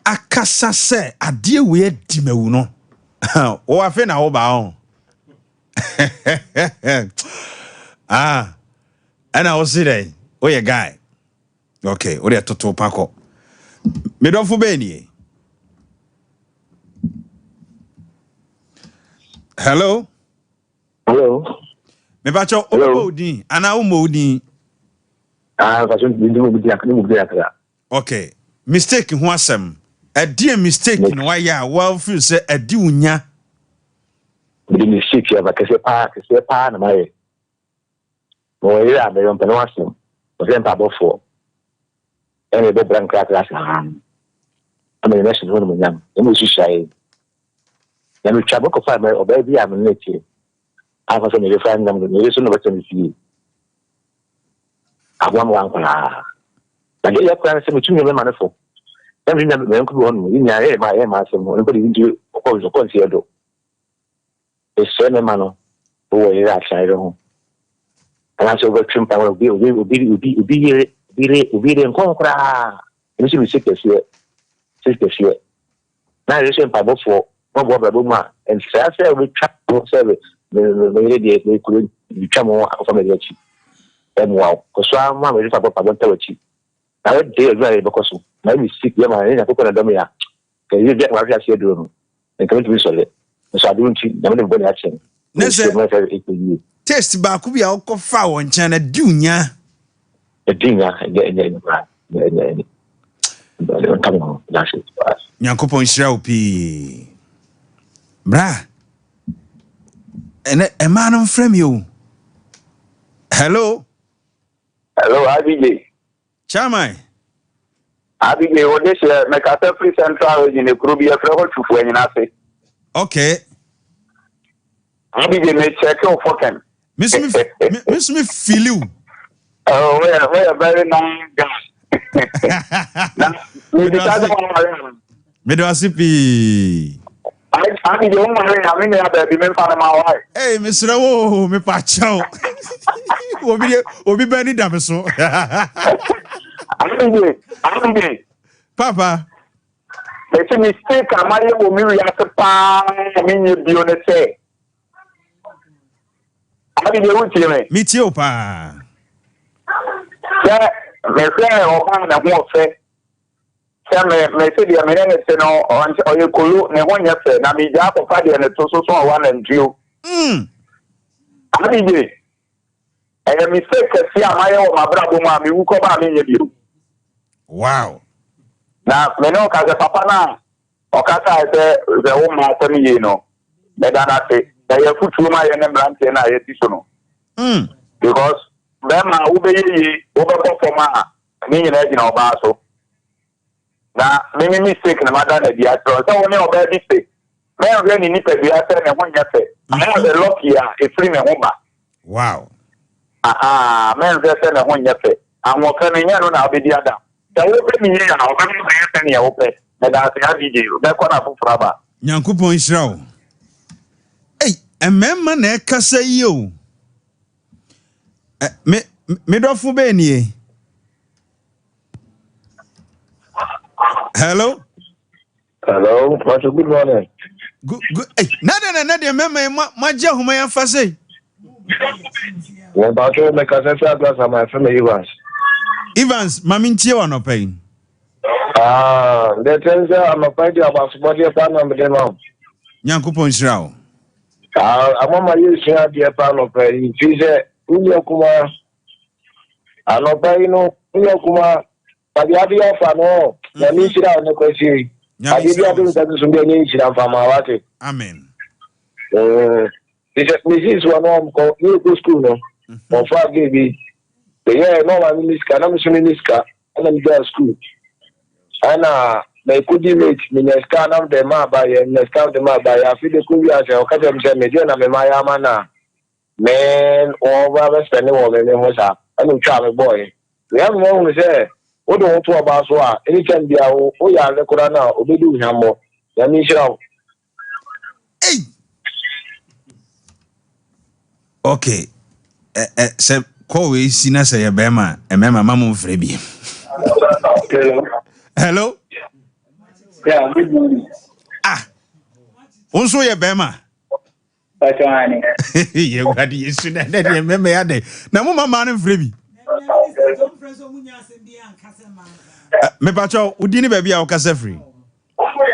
B: akasa se ade we adimewu no wo afa na wo ba on and I was saying, oh, yeah, guy. Okay, oh, yeah, Toto Paco. Me don't for Benny. Hello?
H: Hello?
B: Me bacho Omodi, and I Omodi. Okay, mistake in Wasam. A dear mistake in why ya well feel say a dunya.
H: The mistake you have a pa, na my. Oh, yeah, they don't know them. But then, for any big brand crack. I mean, that's one of them. And we should say, then we travel for 5 minutes or baby, I'm in it. I was only find them, the reason of it. I want one. I get your plans to between them, manifest. Every number of people on in your my nobody into opposed to consider. A certain man who is outside home. And I said, "Well, Trump, I will be in Conqueror." And she was 6 years. Now, they say, "Pablo for one and I said, we trap service. The could become more from the chief. And wow, because I'm ready for Pablo Telechi. I would dare very because maybe 6 years, I put a dummy. Can you get what I said? And come to be solid. So I don't see nobody action.
B: Test ba ku bia okofa won chan na dunya. Nyankopon hira opi. Bra. Ene emanom frame you. Hello.
C: Hello, IBJ.
B: Chairman.
C: IBJ, what is Mekata Free Central in the Krubia Travel to Fuenase?
B: Okay.
C: IBJ may check your fucking.
B: Miss me feel you.
C: Oh, we're a very nice guy.
B: Medwasipi.
C: I'm the only one I mean, I've been found my wife.
B: Hey, Mr. Oh, me pacho. Obi Benny Damaso.
C: I'm
B: Papa.
C: it's a mistake. I might have a I mean, you'll be on the say. I mean, you would me.
B: Meet you, pa.
C: Yeah, my friend, or one that won't say. Some may say the Americans know on Ayekoo, and one yesterday, I mean, Jack of Paddy and the Toso one and Jew. I mean, and a mistake to see my own, my brother, mammy, who come out in you.
B: Wow.
C: Now, me know, because the papa now, or Kata, the home master, you know, that I say, they have put through my branch and I had because them are over for my meaning, you know, Basso. Now, many mistake in the matter of the actor, so only about this thing. May I really need to be a and one yesterday. I have a lock here, a free woman.
B: Wow.
C: Man, there's a one yesterday. I'm walking in here on our video. The open here, I'll come here open. And I say, I did you. That's what I put for about.
B: Yankupon Israel. Hey, a member neck say you. Middle Benny. Hello?
H: Hello, good morning.
B: Good. Hey, Nadia, member, my jail, whom I am for say.
H: When about you make a sense of my family
B: Evans, Mamintia or no pain.
H: The things I'm afraid about body of pan on the now.
B: Yankupon Israel.
H: I'm on my use here, dear pan of pay. She's a Uyakuma. I know Payno, Uyakuma. But the idea of no, the mission on the question. I did not do that to be an incident from our water.
B: Amen.
H: This is one of the school of 5 baby. The year no one Miska, I'm assuming Miska, and I'm going to school. And they could image Minescan of the Maba and Nescan the Maba. I feel the Kuya, or Katam Mediana, Maya Mana. Man, or rather spending all the name was up. I don't travel boy. We have no one say, what do you want to about Swa? Anytime they are, oh, yeah, the Korana, Obedu Hammo, Yamisha.
B: Hey! Okay. Se kowe sina se yebema emema mamu frebi. Hello?
J: Yeah, good morning.
B: Onso yebema.
J: Patwani.
B: Ye wadi yesu na de emema ya de. Na mo mama no frebi. Me pacho udini baby a okase free.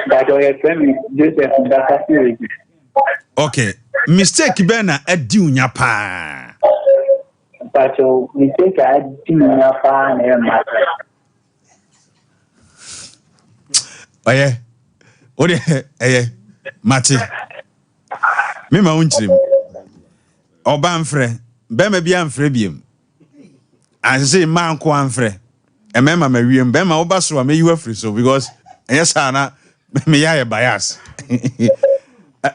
J: Pacho ye frame Joseph Ndakasi.
B: Okay. Mistake bena adi unya pa.
J: Pacho mistake adi unya pa na ema.
B: Oye, Mati. Me ma unchim. Oba mfre, be ma bia mfre biem. Anse ma nko amfre. E me ma wiem, be ma oba so ma you afri so because yes na me ya bias.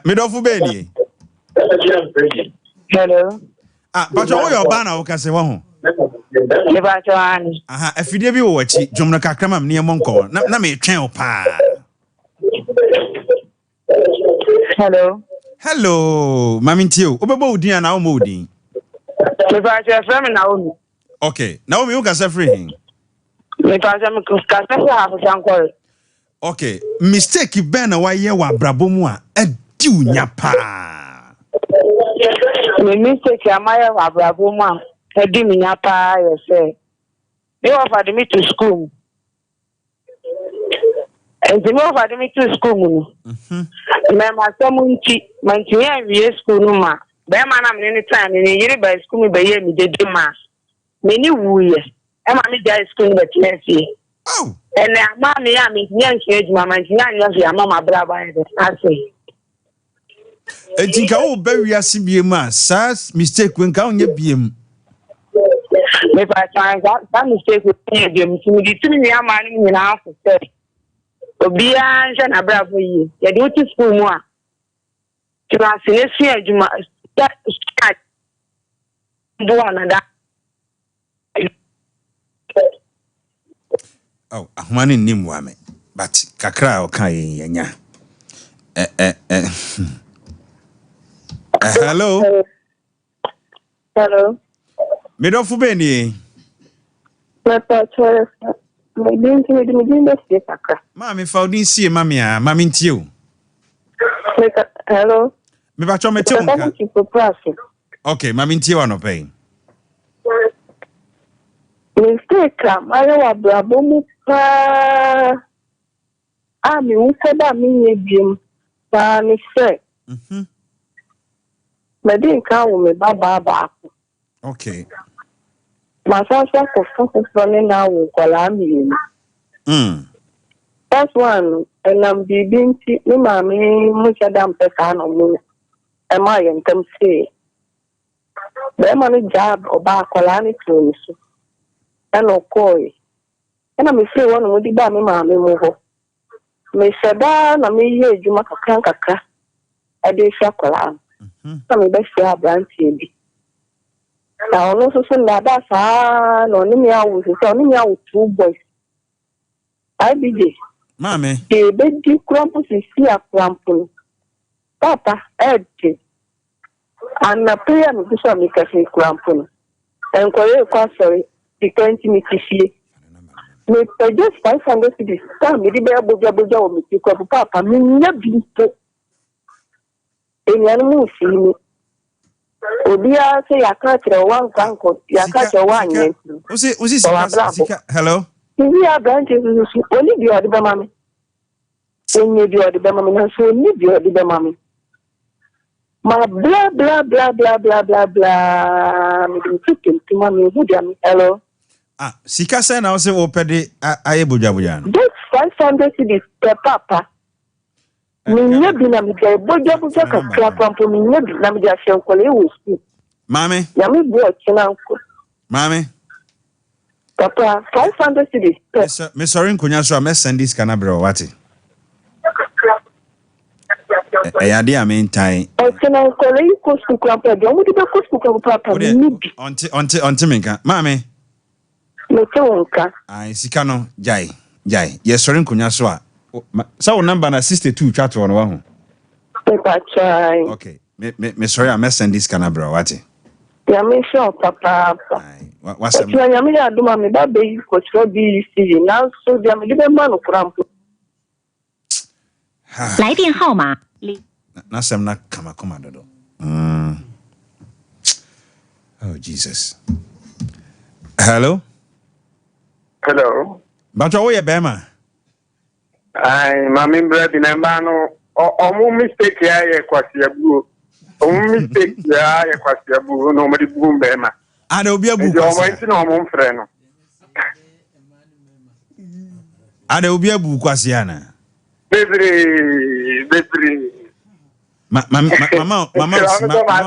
B: Me do fu be ni.
E: Hello.
B: But you your banner o kase wa ho.
E: Me ba chwani.
B: Afide bi wo wachi, jomno kakrama me monko. Na me twen o pa. Hello, Mami Tio. Obebo udin na o mo udin.
E: Me ba chwe frame Naomi.
B: Okay, Naomi u kase free hin.
E: Me ba chwe me kase free ha for
B: okay, mistake ben na wa ye wa brabo mu a adi unya pa.
E: Me mistake amaya wa brabo mu a adi unya pa ye say. Me offered me to school. And me offered me to school. Me ma somunti, manti we school no ma. Be ma na me ni time ni yiri by school me be ye me de ma. Me ni wuye. E ma me dey school be tnesi.
B: Oh.
E: And ma me ya me nyan change mama nyan ya fi mama braba I say.
B: Etinka wo ba wiase biem a sa mistake when ka onye biem.
E: Me pa chance that mistake with them to me to me am man in half say. Obi anja na bravo yi. Ya do to school mu a. Class ne su adwuma start do another.
B: Oh, ahumani nim wa me. But kakra o kan yenya. Hello.
E: Hello.
B: Medofu beni.
E: Papa choice. Me din the sakra.
B: Mami faudin sie mami a, mami ntie o.
E: Hello.
B: Me ba cho me te unka. Okay, mami ntie wa no pay.
E: Mistake ayo wa brabo mu pa. Mi unse ba mi yebiem. Pa mi se. Me din ka wo me baba.
B: Okay.
E: Masasa ko fone na wo kwala mi. That's one, and I'm being ni mami much adam pesano mu. Am I in them say? The money job or back colani clothes. And no koi. And I'm say one would be me mammy move. Me sada na me ye juma kakra. I did shakola. Some best ya branch baby. Now no so that's no ni me out with 2 boys. I be this.
B: Mame.
E: The baby crumpus is here crumpul. Papa, edge. And a prayer me to some cafe crumpul. And quite sorry, the 20 minutes here. Me just 500 to this time, me the bear buja or me to papa, me never been to any animal see me. Obia say I catch one canco, ya catch one yen.
B: Hello?
E: We are branches only the other mammy. When you do the mammy, so need you the mammy. Ma blah blah blah blah blah blah blah. Me chicken to mommy who jam. Hello.
B: Sika say na say opede ayebujabuja.
E: Just 500 cedis per papa. Me nebi na me dey bojabuja ka clap for me nebi na me dey asen kole wo school.
B: Mame.
E: Ya me bo chinanko.
B: Mame.
E: Papa, 500 cedis.
B: Me sorry nkonya so am send this canabra wati. Eyade amentai.
E: Chinanko le ko school clap e do mo dey ko school clap papa me.
B: Onti menka. Mame.
E: Me te wonka.
B: Ai sika no jai. Ye sorry nkonya so a. Sa wo number na 62 chat won wa ho.
E: Papa chai.
B: Okay. Me sorry am send this canabra wati.
E: Ya me sure papa.
B: What's up?
E: Ya me ya do ma me ba be ko tro bi si na so dia me be ma no krampo.
K: 来电号码
B: na sem na kama dodo. Oh Jesus. Hello?
C: Hello.
B: Bacho wo ye bema?
C: Ai, mami brother na mbano o mistake ya ye kwasi abu. O mistake ya ye kwasi abu no mari bu bema.
B: Ada obi abu
C: kwasi. O mo nti no mo mfre no.
B: Ada obi abu kwasi ana.
C: Betri.
B: Mama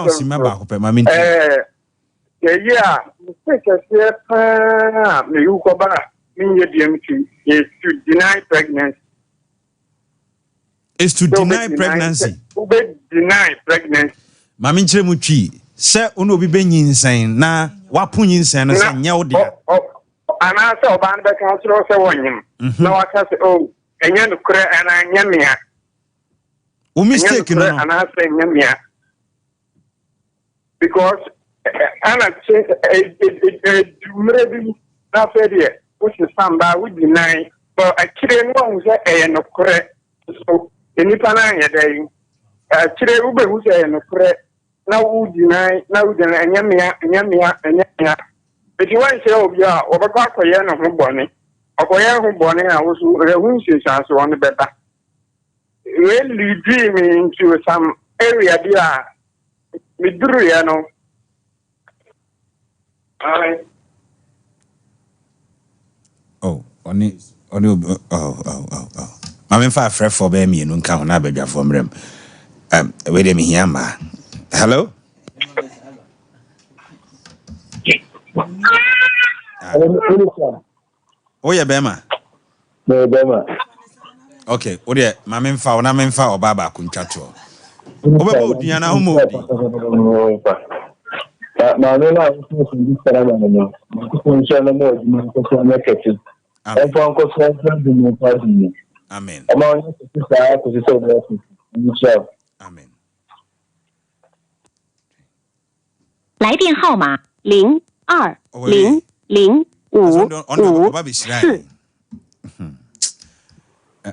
B: osima ba ko pe mama nti.
C: Yeah, mistake ya pa me yu ko ba min ye DMT is to deny pregnancy.
B: Is to deny pregnancy.
C: Ube deny pregnancy.
B: Mama nchire mu twi se ono obi benyinsen na wapo nyinsen no se nya wo dia.
C: Ana se oban be kan so se wonyim. Na waka se oh enya no kure ana nya mia.
B: O mistake no.
C: Ana se nya mia. Because ana se dumrebi na fe de o se samba we deny but akire no hu se no kure so enipa na anya dai akire ube hu se no kure na wo deny anya mia But you want to say, oh, yeah, over Bakoyan of Bonnie, or Koyan Bonnie, I was a so on the better. Really dreaming into some area, dear. Midriano.
B: Oh. I'm in far fresh for me and count na beja from rem. Wait a minute here, Hello? Oh yeah, Bema.
H: No, Bema.
B: Okay, what yeah, Mamma na memfa or Baba Kunchato. Obo Diana Homodi.
H: My name is this ceremony.
B: Amen. Amen.
K: 来电号码02005554。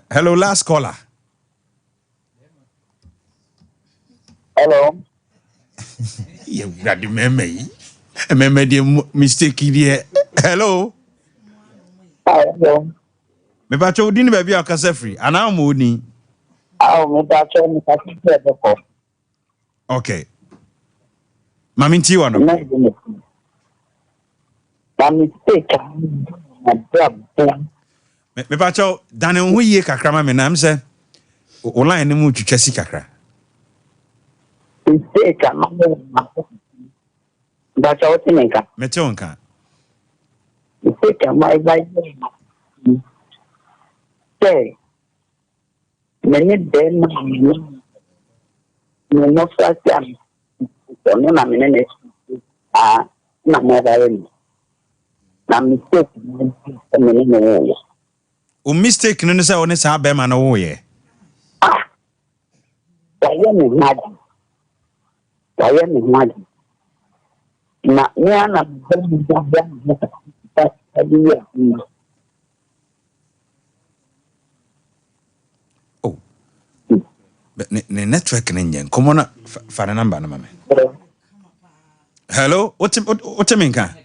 B: Hello, last caller.
C: Hello.
B: You got the meme. Remember the mistake here. Hello.
C: Hello.
B: Me bacho udini baby akase free. Ana mo ni.
C: Me bacho me kasifre.
B: Okay. Mami nti wa no.
C: Mistake.
B: Me bacho dane ho yie kakra ma me na am se online ni mu twetwa si kakra.
C: Mistake bacho otinenka.
B: Mete onka.
C: Mistake my life. Say many dem no fast no na menene na mobile na mistake menene
B: O mistake no say oni sa be ma no wo ye
C: waya me mad na me ana
B: oh ne network ne nyen komo na fa na number na mame. Hello, what minka?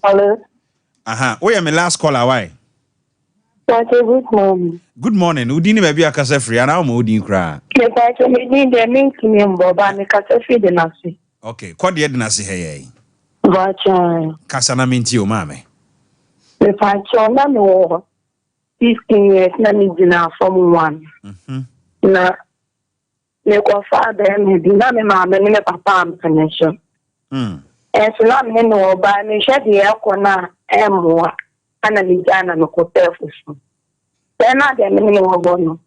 E: Hello.
B: Aha, we are my last caller why?
E: Good morning.
B: Good morning. Udini baby akase free ana mo udin kra.
E: Me pacho me ni de me kimi mboba me kasa free de nasi.
B: Okay, kwade de nasi heye.
E: Vacha.
B: Kasa na minti o mame.
E: Me pacho na no 15 years na ni dina form 1. Na me ko father me di na me mama me papa am connection. So na me no ba me shedi e ko na emwa ana ni jana no ko tefu. Na de me no wo no.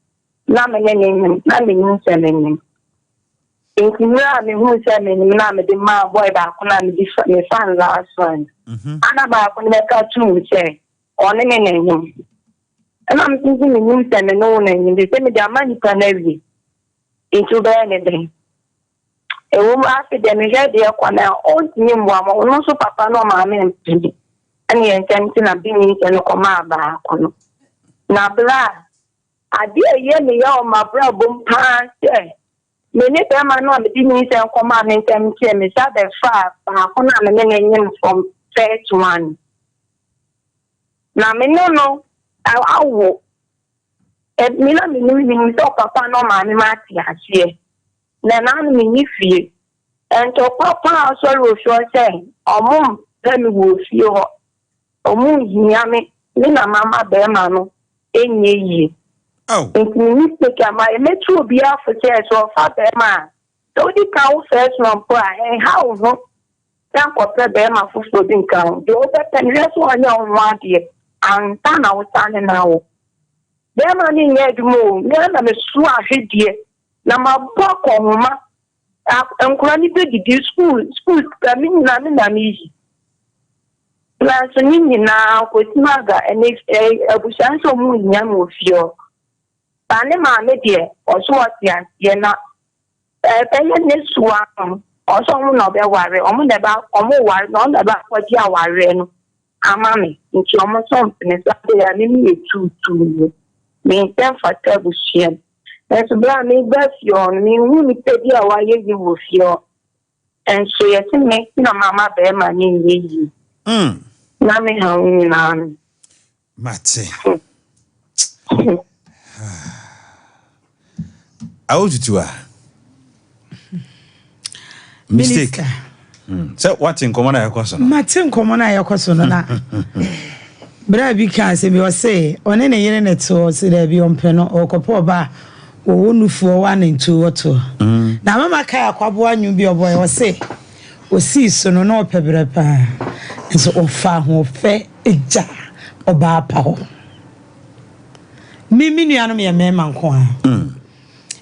E: Na me ne na me ni se me. Inkinya me hu se me ni na me de ma boy ba ko na me di me fan last one. Ana ba ko ne ka tu che. Oni me ne. And I'm thinking the news and no name, the same German can every into anything. A woman after them, dear corner, old name, one also papa no mammy and any intention of being in a command back. Now, blah, I dear, yeah, me, my brother, boom, pants, yeah. Many time I know the beginning and command and tell me, shut the far, but I can't name from first one. Now, me no. Awo me na me ni so papa no ma me ma ti ase na me ni fie ento papa so ro so say omum na me wo fie ho omum hiya me na mama be ma no enye yi
B: oh
E: ni take am me tu obi afo say so fa be ma so di ka wo first one po how no dan ko pe be ma fufu di nkan do be pen reso anya onwa de anta na wotane na wo dem ani nyedmo me na me su ahwedie na maboko homa enkura ni be di school ka mi na me yi na so ni na ko timaga ene abusan so mu nya mo fio ba ne ma me de o so otia ye na peye ne suwa o so mu na be ware o mu ne ba o mu ware no na ba kwa di aware no amami nti omo so mpene sa de ya ni etutu me ten fata bushia eso bra me ba fio me hu ni pedi a wa ye wo fio en so ye ti me na mama be ma ni yi na me ha hu na
B: mate aututua mistake so what in common ayakoso no
G: Martin common ayakoso no na bra bi kan se bi o say one ne yere ne to se da bi ompe no okopo ba wo nufuo 1 and 2 oto na mama kai akwabo anyu bi oboy o say osi so no na opebere pa nso ofa ho fe eja oba pa ho mimi nuano me mema nko a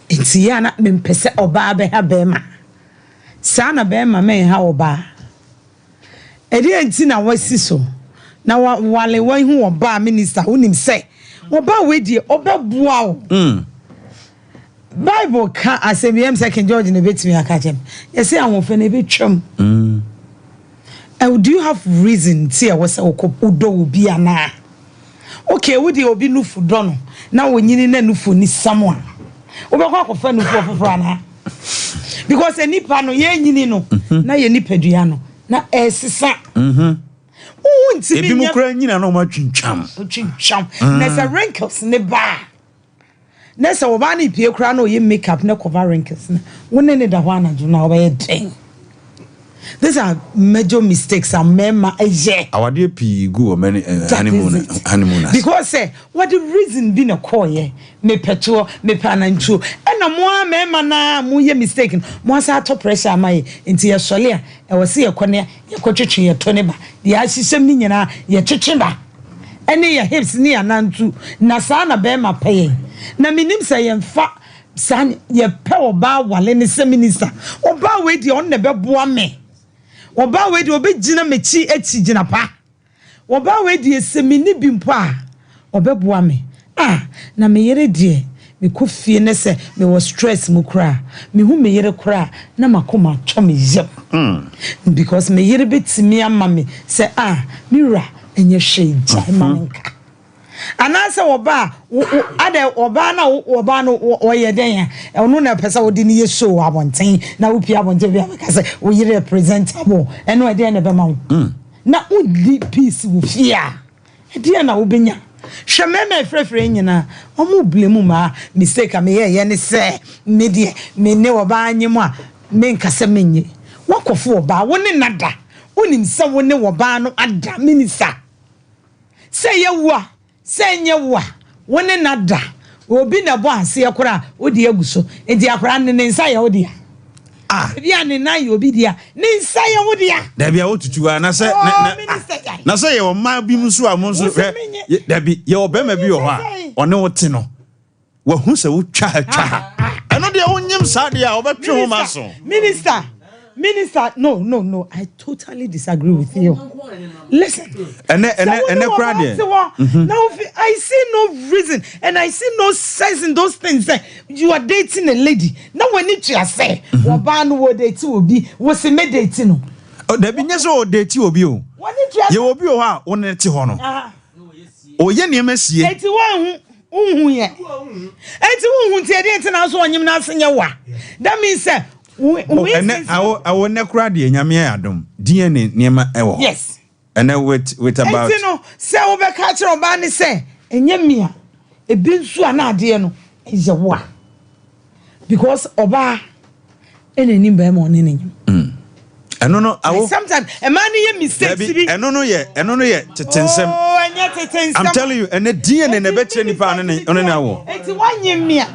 G: enti ya na mempese oba be ha be ma sa na be ma me ha oba edi enti na wasi so na wale wan hu oba minister unim se oba we die obabua o Bible ka asem second George na betimi akachem yesi anwofe na betwam do you have reason tia wose odo obi ana okay we dey obi nufu do no na wonyini na nufu ni someone obekwa akofa nufu ofoforo ana because enipa no ye nyini no na ye nipadua no na esisa
B: ebi mu kura nyina na o ma twintwam
G: na sa wrinkles ne ba na sa oba na pie kura na o ye makeup na cover wrinkles na wonne ne da ho anadwo na oba den. These are major mistakes and mema eje
B: awade pi gu o many honeymoon
G: because what the reason be na call ye me petrol me pananchu na mo mema na mo ye mistake mo asa to pressure amaye nti ye sole a e wose ye kone ye kwetwetwe ye to ne ba ye ahisem ni nyina ye twetwe ba ene ye hips ni anantu na sa na be ma pay na minim say ye mfa san ye pe oba wale ne se minister oba we di on ne be boa me oba we di obegina mechi eti gina pa oba we di esemini bimpo a obeboa me na me yere die me kofie ne se me was stress mu kra me hu me yere kra na makoma twa me yem because me yere betimi ama me se mira enye hwe manka anase oba ade oba na oba no oye den ya onu na pesa odi ni yeso abonten na wo pia abonten bia ka se wo yire presentable eno ade na be ma wo na udi peace wo fia ade na wo benya hwememe frefre nyina omo blemu ma mistake me ye ne se me die me ne oba anyim a me nkase menye wakofo oba wo ne nada wonim se wo ne oba no ada minisa se ye wo senye wa wone nada obi na bo ase ekora odi aguso enti akora ne nsa ya odi bia ne na ya obi dia ne nsa ya odi
B: da bia otutu ana se na se ye o ma bi mu so amonso da bi ye obema bi o ha one wote no wa hu se wo twa eno de wonyem sa de a obetwe ho ma so
G: Minister, no, I totally disagree with you. Listen.
B: And crowd.
G: Now I see no reason and I see no sense in those things. You are dating a lady. Now when you say, "Waban wo date will be was a dating."
B: Oh, there be no date will be you. You will be ha on it hono. Oh, ye near Messi.
G: 81 ye. 81 tiedi na so onyim na asenya wa. That means
B: I will never cry the Yamia Adam. DNA near ewo.
G: Yes.
B: And then with about
G: say over catcher or banny say, and Yamia, a bin so an idea no is a war. Because Oba any nimber morning.
B: I don't know. I will
G: sometimes a man ye mistake.
B: I don't know yet. To tensem.
G: Oh, and yet
B: I'm telling you, and the DNA never any pan on an hour.
G: 81 year.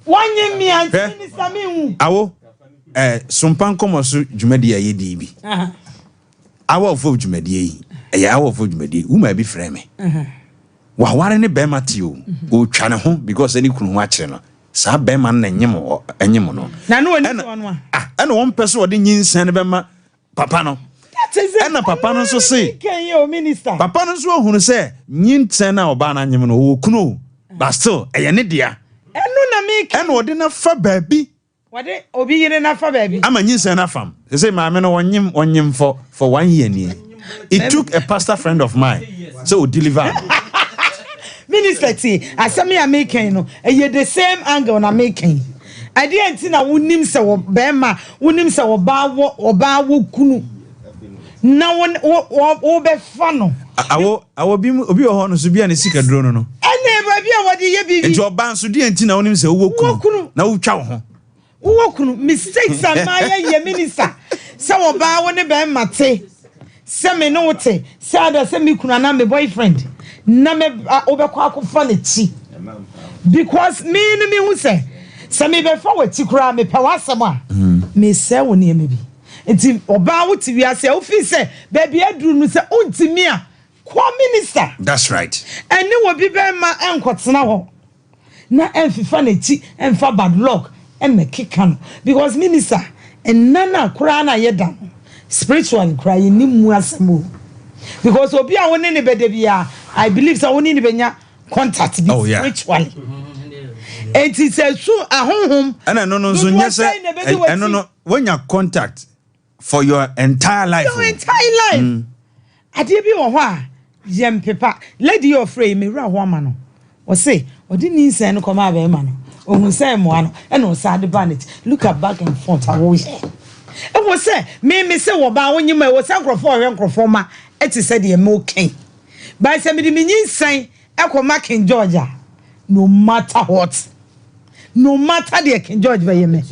G: One year me and Minister me.
B: Awo SOMPA komo so dwumadi aye di bi. Awo fo dwumadi aye awo fo dwumadi wo ma bi frɛ me. Wa ware ne be matio o twa ne ho because any kunu ho akere no. Sa be man na enyem no.
G: Na no ani so no a.
B: Ɛna won pɛ so ɔde nyinsan ne be ma papa no. Ɛna papa no so say.
G: Minister.
B: Papa no so ohunu sɛ nyinsan na ɔba na nyem no wo kunu. But still ɛyɛ ne dia. And what didn't fa baby?
G: What obi yire na fa baby?
B: I'm a nyinsa na fam. They say my man on him for 1 year near. It took a pastor friend of mine so deliver.
G: Minister T, as some are making no, and you the same angle on making. I didn't see na unim sa bema, unim sa oba wo kunu. Na one obe fano.
B: I will be on Subia and Sika drone. No.
G: What ye be?
B: Into a band so dear Tina on him say, Wokunu. No chow.
G: Wokunu mistakes are my ye minister. Some about one be mate. Some note. Sada semi kuna me boyfriend. Name overquack funny. Because me who say, some be forward to cry me pawasama. me say woni eme bi enti oba wo ti wiase wo fi say baby aduru no say ontimi a ko minister.
B: That's right.
G: Ene wo bi be ma enkotena ho na enfifa na ti enfa bad luck emme kika no because minister enana kura na yeda spiritual cry ni mu asemo because obi a woni ne bede bia I believe so woni ne benya contact spiritually. Enti se su ahonhom
B: ana no so nyese no when you contact for your entire life.
G: Your entire life. Ade bi wo ho a yem pepa lady of frame me ra ho ama no. O say odi ni nsen no koma ba ma no. Ohun say mo ano e no sad banet. Look at back and front awo here. E wo say me say wo ba wonyima e wo say nkrofo ma e ti say de me okay. By say me di me nsen e koma King Georgia. No matter what. No matter the King George by me.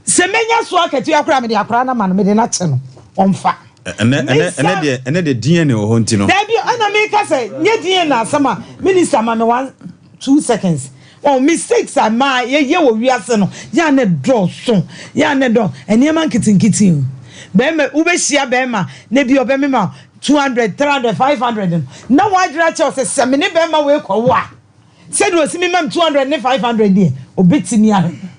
G: Se menya so akati akura me de akura na ma no me de na che no. Omfa.
B: Ene de DNA o honti no.
G: Dabi ana me ka say nye DNA na sama minister ma me 1-2 seconds. Oh mistakes are my ye wo wiase no. Ya na draw so. Ya na do ene man kitin. Be me ube hia be ma na bi obe me ma 200 300 500 na wa dra che o se me ne be ma we kwa wa. Said was minimum 200 and 500 there. Obetini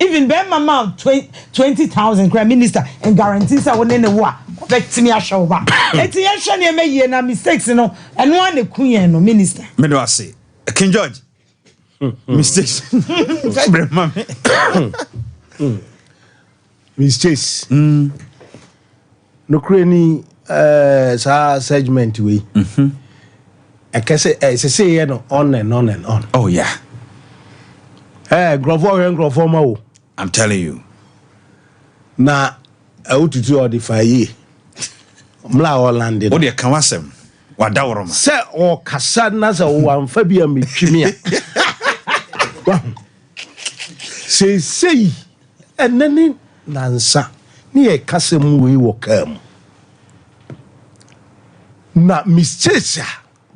G: even be mama 20,000 crime minister and guarantees I won in the war. Obetini show back. Eti yesha ne me ye na mistakes no and one the queen no minister.
B: Me do I say King George. Mistakes.
L: Mistakes. No crany sa segment we. I can say on and on and on.
B: Oh yeah.
L: Grofo ma.
B: I'm telling you.
L: Na ututu o defy ye. Mla o landed.
B: O de kan wasem. Wa daworoma.
L: Se o kasa na se o amfa bia metwimi a. Sei enani nansa. Ni e kasem we wo kam. Na mistakes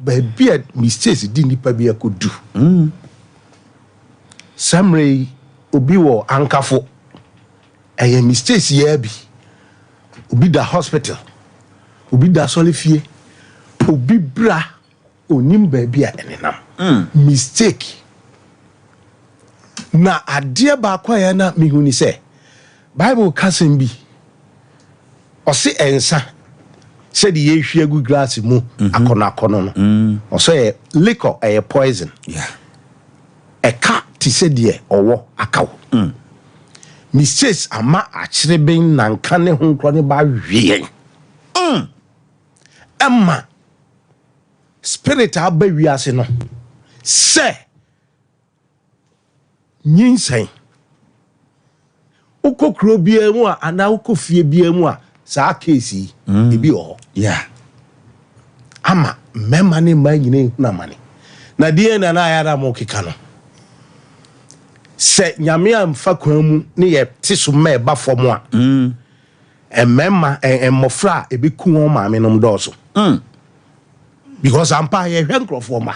L: baby mistakes di nipa bia ko du. Samre obi wo ankafo. Eye mistakes ye bi. Obi da hospital. Obi da solifie. Obi bra onim baby a enenam. Mistake. Na ade ba kwa ya na mihuni se. Bible kasem bi. O se ensa said the ye good glass mu akono no or say liquor a poison a cat ti said ye or akaw mistakes ama actually being nankane ho krone ba wie emma spirit aba wiase no say nyinsan ukokro bia mu a ana ukofie bia mu a sa case ebi o
B: yeah
L: ama mema ne manyine na mane na die na na ya da mo keka no se nyame amfa kwan mu ne ye tiso ma eba fom a mema mofra ebi ku won ma me nom doso because ampa ye hwe nkrofo ma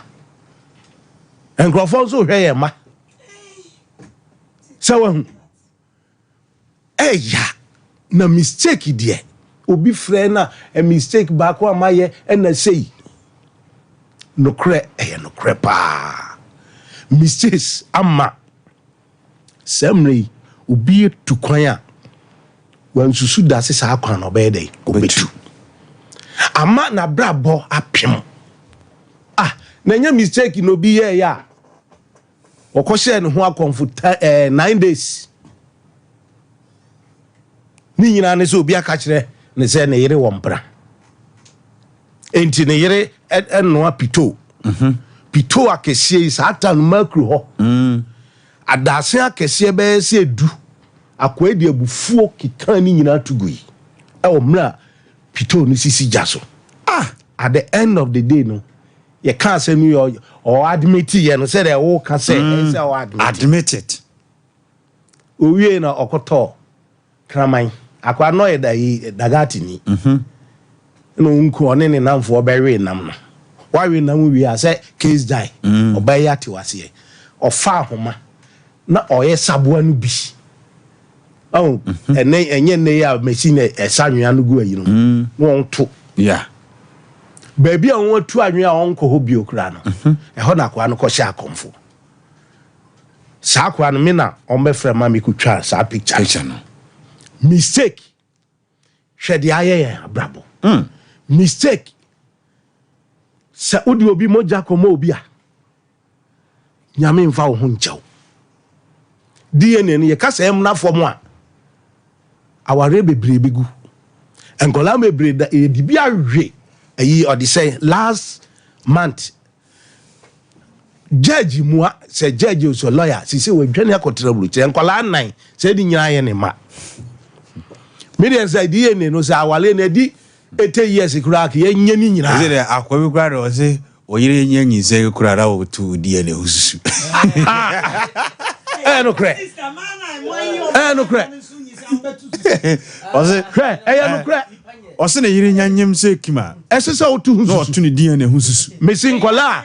L: nkrofo so hwe ye ma se wa eya na mistake die obi frɛ na a mistake back wa maye na sei no kre no krepa mistakes ama samri obi tu kwan a wan susu da se sa kwan no be dey obetu ama na brabo apem na nya mistake no bi ye ya okɔhye ne ho akonfo 9 days ni nyina ne so obi aka kire ne se ne yere wompra enti ne yere eno apito pito akesie satan makru ho adase akesie be se edu akwa di abufuo kikan ni nyina tugui e o mra pito no sisi jaso at the end of the day no ye can say me or admit ye no say they wo ka say say o
B: admit it
L: owie na okoto kraman akwa no ye dagati ni no nko one ne namfo obewe nam no wawe nam wi ase case die obayati wase ofa homa na oye saboa no bi oh enye ne ya machine esanwea no gu ayi no won to
B: yeah
L: baby a won tu anwea won ko ho bi okra no ho na kwa no ko sha akomfo sa kwa no me na on be frɛ ma me kutwa sa picture
B: no
L: mistake hwede aye abrabo mistake sa odi obi moja komo obi a nyame mfa wo ho nkyɛw DNA no ye kasa em na fom a aware bebre begu enkola bebre da e di bia hwe ayi odi say last month judge mua say judge so lawyer say we dwane akotrabulu che enkola nan say di nyira ye ne ma median say DNA no say awale na di 80 years crack ye nya ni nyira
B: say akwabi kwara o say oyire nya nyi say kurara o to DNA hususu
L: no crack no crack
B: o say
L: no crack
B: o say na yire nya nyem say kima
L: ese say o to hususu
B: no to ni DNA hususu
L: missing kola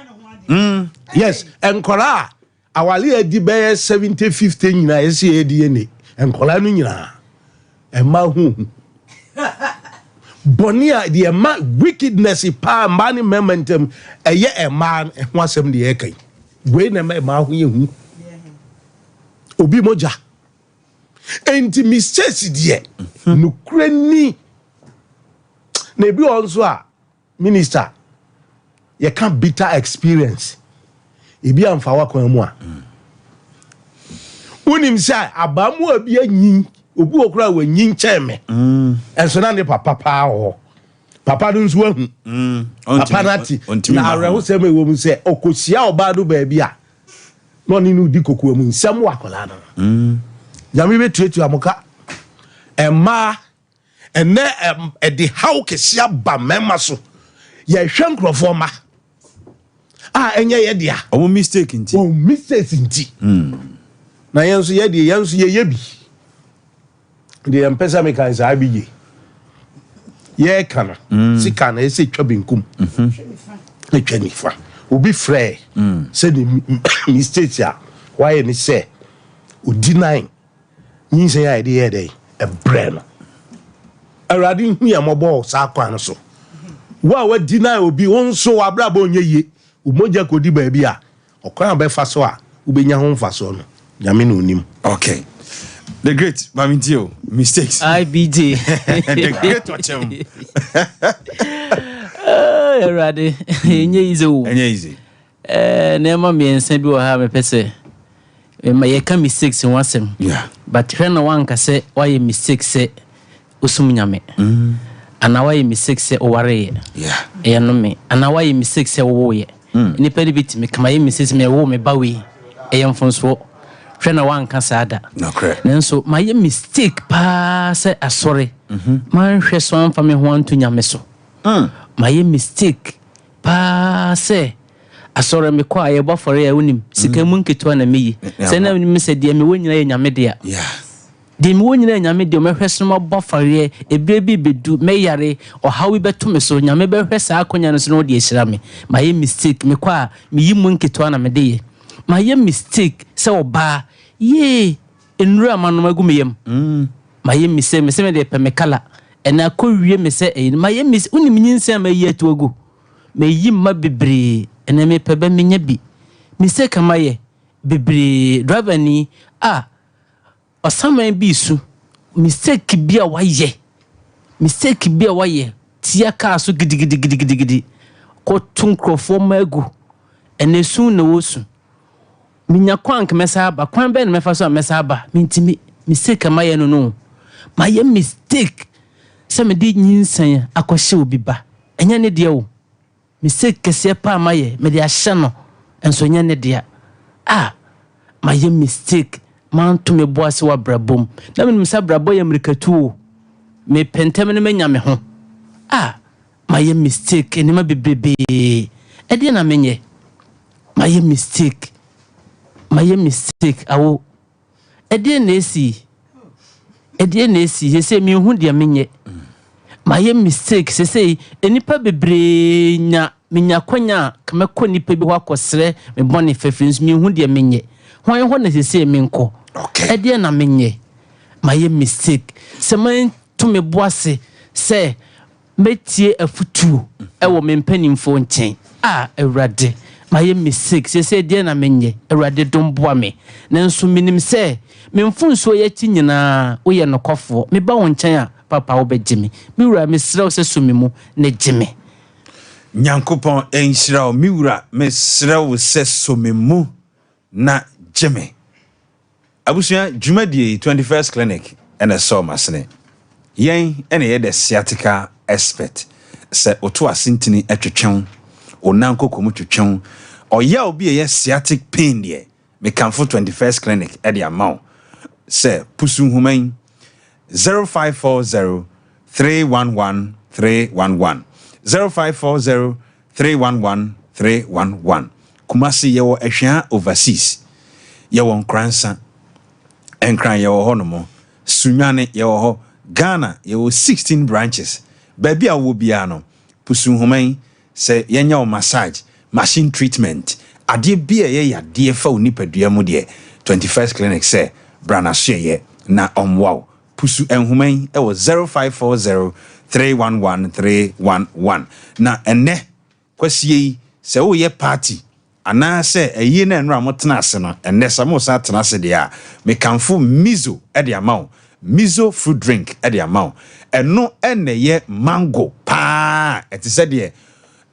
L: yes enkola awale adi be 70-50 nyina ese DNA enkola no nyina ema hu bonia the ema wickedness pa mani momentum eye ema ho asem de ekan we na ema hu ye hu obi moja enti mistakes de no krani na bi onso a minister you can bitter experience ebi amfa wakwan mu a unim say abamu abi anyin obi okura wanyin cheme enso na ne papa ho papa do nso ahu papa nati na areho sem ewo mu say okosia oba do ba bi a no ni no di kokoa mu nsam wakola no nyame betuetu amoka emma ene de how kesia ba mema so ye hwe nkrofo ma enye ye dia
B: o mistake nti
L: o mistake nti na yenso ye dia yenso ye yebi de empesa mechanics abije ye kana sika na ese twa benkum etwa nifa obi frɛ say the mistake ya why ni say o deny yin say ya dey dey e brain awradi hu ya mobo sa kwan so wa deny obi won so abrabo onye ye umoja kodi ba bi a okwan be fa so a ubenya ho fa so no nyame no onim
B: okay the great Mamintio mistakes
M: IBJ
B: the great watchem
M: ready easy nema me ensa bi wo ha me pese ma ye ka mistakes wasem
B: yeah
M: but when no one ka say why mistakes say usum nyame ana why mistakes say oware
B: yeah
M: e no me ana why mistakes say wo ye ni pedi bit me kama ye mistakes me wo me bawe e yemfonso hwe na wan ka sada
B: no correct
M: nenso my mistake pa say asore man hwe so amfa me ho anto nyame so my mistake pa say asore me kwa ye bofore ya unim sika mu nketo na meyi say na me se de me wonyina ye nyame de
B: yeah
M: de me wonyina nyame de me hwe so mo bofore ebre bi bedu me yare o hawi beto me so nyame be hwe sa akonya no so no de ehira me my mistake me kwa me yi mu nketo na me de ye my mistake say oba ye enura manom agumeyem my mistake me say me de pemekala ena ko wie me say my mistake unim nyinsa ma yi atu agu me yi ma bebre ena me pebe me nya bi mistake amaye bebre driver ni osaman bi su mistake bi a waye tia ka so gidigidi ko tunkrofo magu ena su na wosu minya kwank mesaba kwan be na mefa so mesaba mintimi mistake amaye no my mistake se me di nyinsan akohye obi ba enya ne de o mistake kese pa amaye me de ahye no enso nya ne de my mistake man to me boase wa brabom na me msa brabo ya mrikatu me pentem ne menya me ho my mistake enima bebebe e de na menye my mistake awo e de na esi ye se mi hu de menye my mistake se say enipa bebre nya menya kwanya kama ko nipa bi ho akosre me bone fafins mi hu de menye hwan ho na se say me nko
B: okay
M: e de na menye my mistake. Someone to me bossy say, metie a futu, a woman penning phone chain. Erade, my mistake, say, dear, na menye, erade don't boa me. Nanso minim say, memfun so yet in na, we are no coffee, me bow on chair, papa obe Jimmy. Mira, Miss Rose Sumimu, ne Jimmy.
B: Nyankopon enhyira miwura mesrɛ wo sɛ somemu na Jimmy. Abusua dwumadie 21st clinic and a SOMPA yen ene ye the sciatica expert sɛ oto asintini atwetwɛn onanko komu twetwɛn oya obi ye sciatic pain de me kanfo 21st clinic e de amount sɛ pusu human 0540 311 311 0540 311 311 Kumasi yewo ehwea overseas yewo nkransa enkran yewo honomo Sunyane yewo ho Ghana yewo 16 branches baby a wo bia no pusu human se yenya o massage machine treatment ade bia ye yade fa onipadua mu de 21st clinic se brana hye na omwaw pusu enhuman e wo 0540 311 311 na ene kwasie se wo ye party ana se eyi na enra motena ase no ene samo sa tena ase de a me kanfo mizo e de amount mizo fruit drink e de amount eno ene ye mango pa eti se de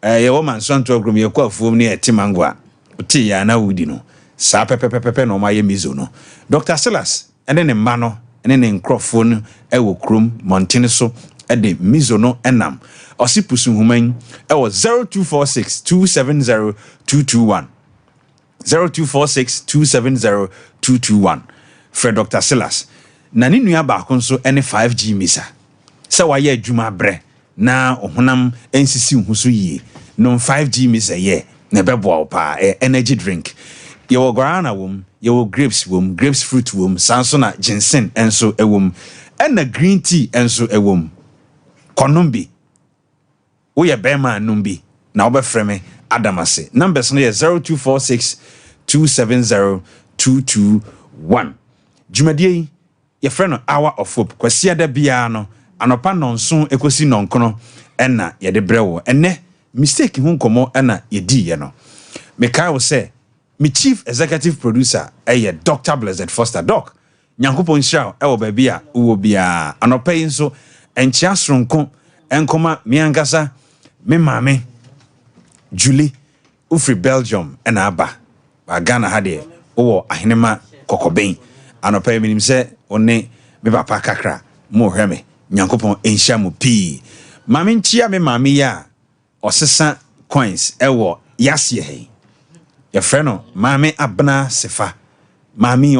B: ye wo man so nto agrum ye kwa afuom ne eti mango a uti ya na wudi no sa pepepepe no ma ye mizo no Dr. Silas ene ne mma no ene ne nkrofo e wo krom montene so ede mizo no enam osipusu human e wo 0246 270 221 0246 270 221 Fred Dr. Silas na ni nua ba konso ene 5G misa se wa ye adwuma bre na ohunam ensisi huso yie no 5G misa ye na bebo pa energy drink ye wo guarana wom ye wo grapes fruit wom sanso na ginseng enso ewom ena green tea enso ewom konombi we ye bema numbi na obefreme adamase numbers no ye 0246 270 221 jumadie ye freno hour of hope kwasia da bia no anopa nonso ekosi nonkono ena ye de brewo ene mistake hu nkomo ena ye di ye no mekai wo se me chief executive producer eye Dr. Blessed Foster Doc nyankopon hira e wo ba bia wo bia anopa yi nso enchia sronko enkoma miangasa me mame Julie ufri Belgium ena aba ba Ghana ha de wo ahenema kokoben anopa yi minim se one me papa kakra mo hweme nyankopon enhia mo pi mame nchia me mame ya osesa coins ewo yasye he ye frɛ no mame abna sefa mame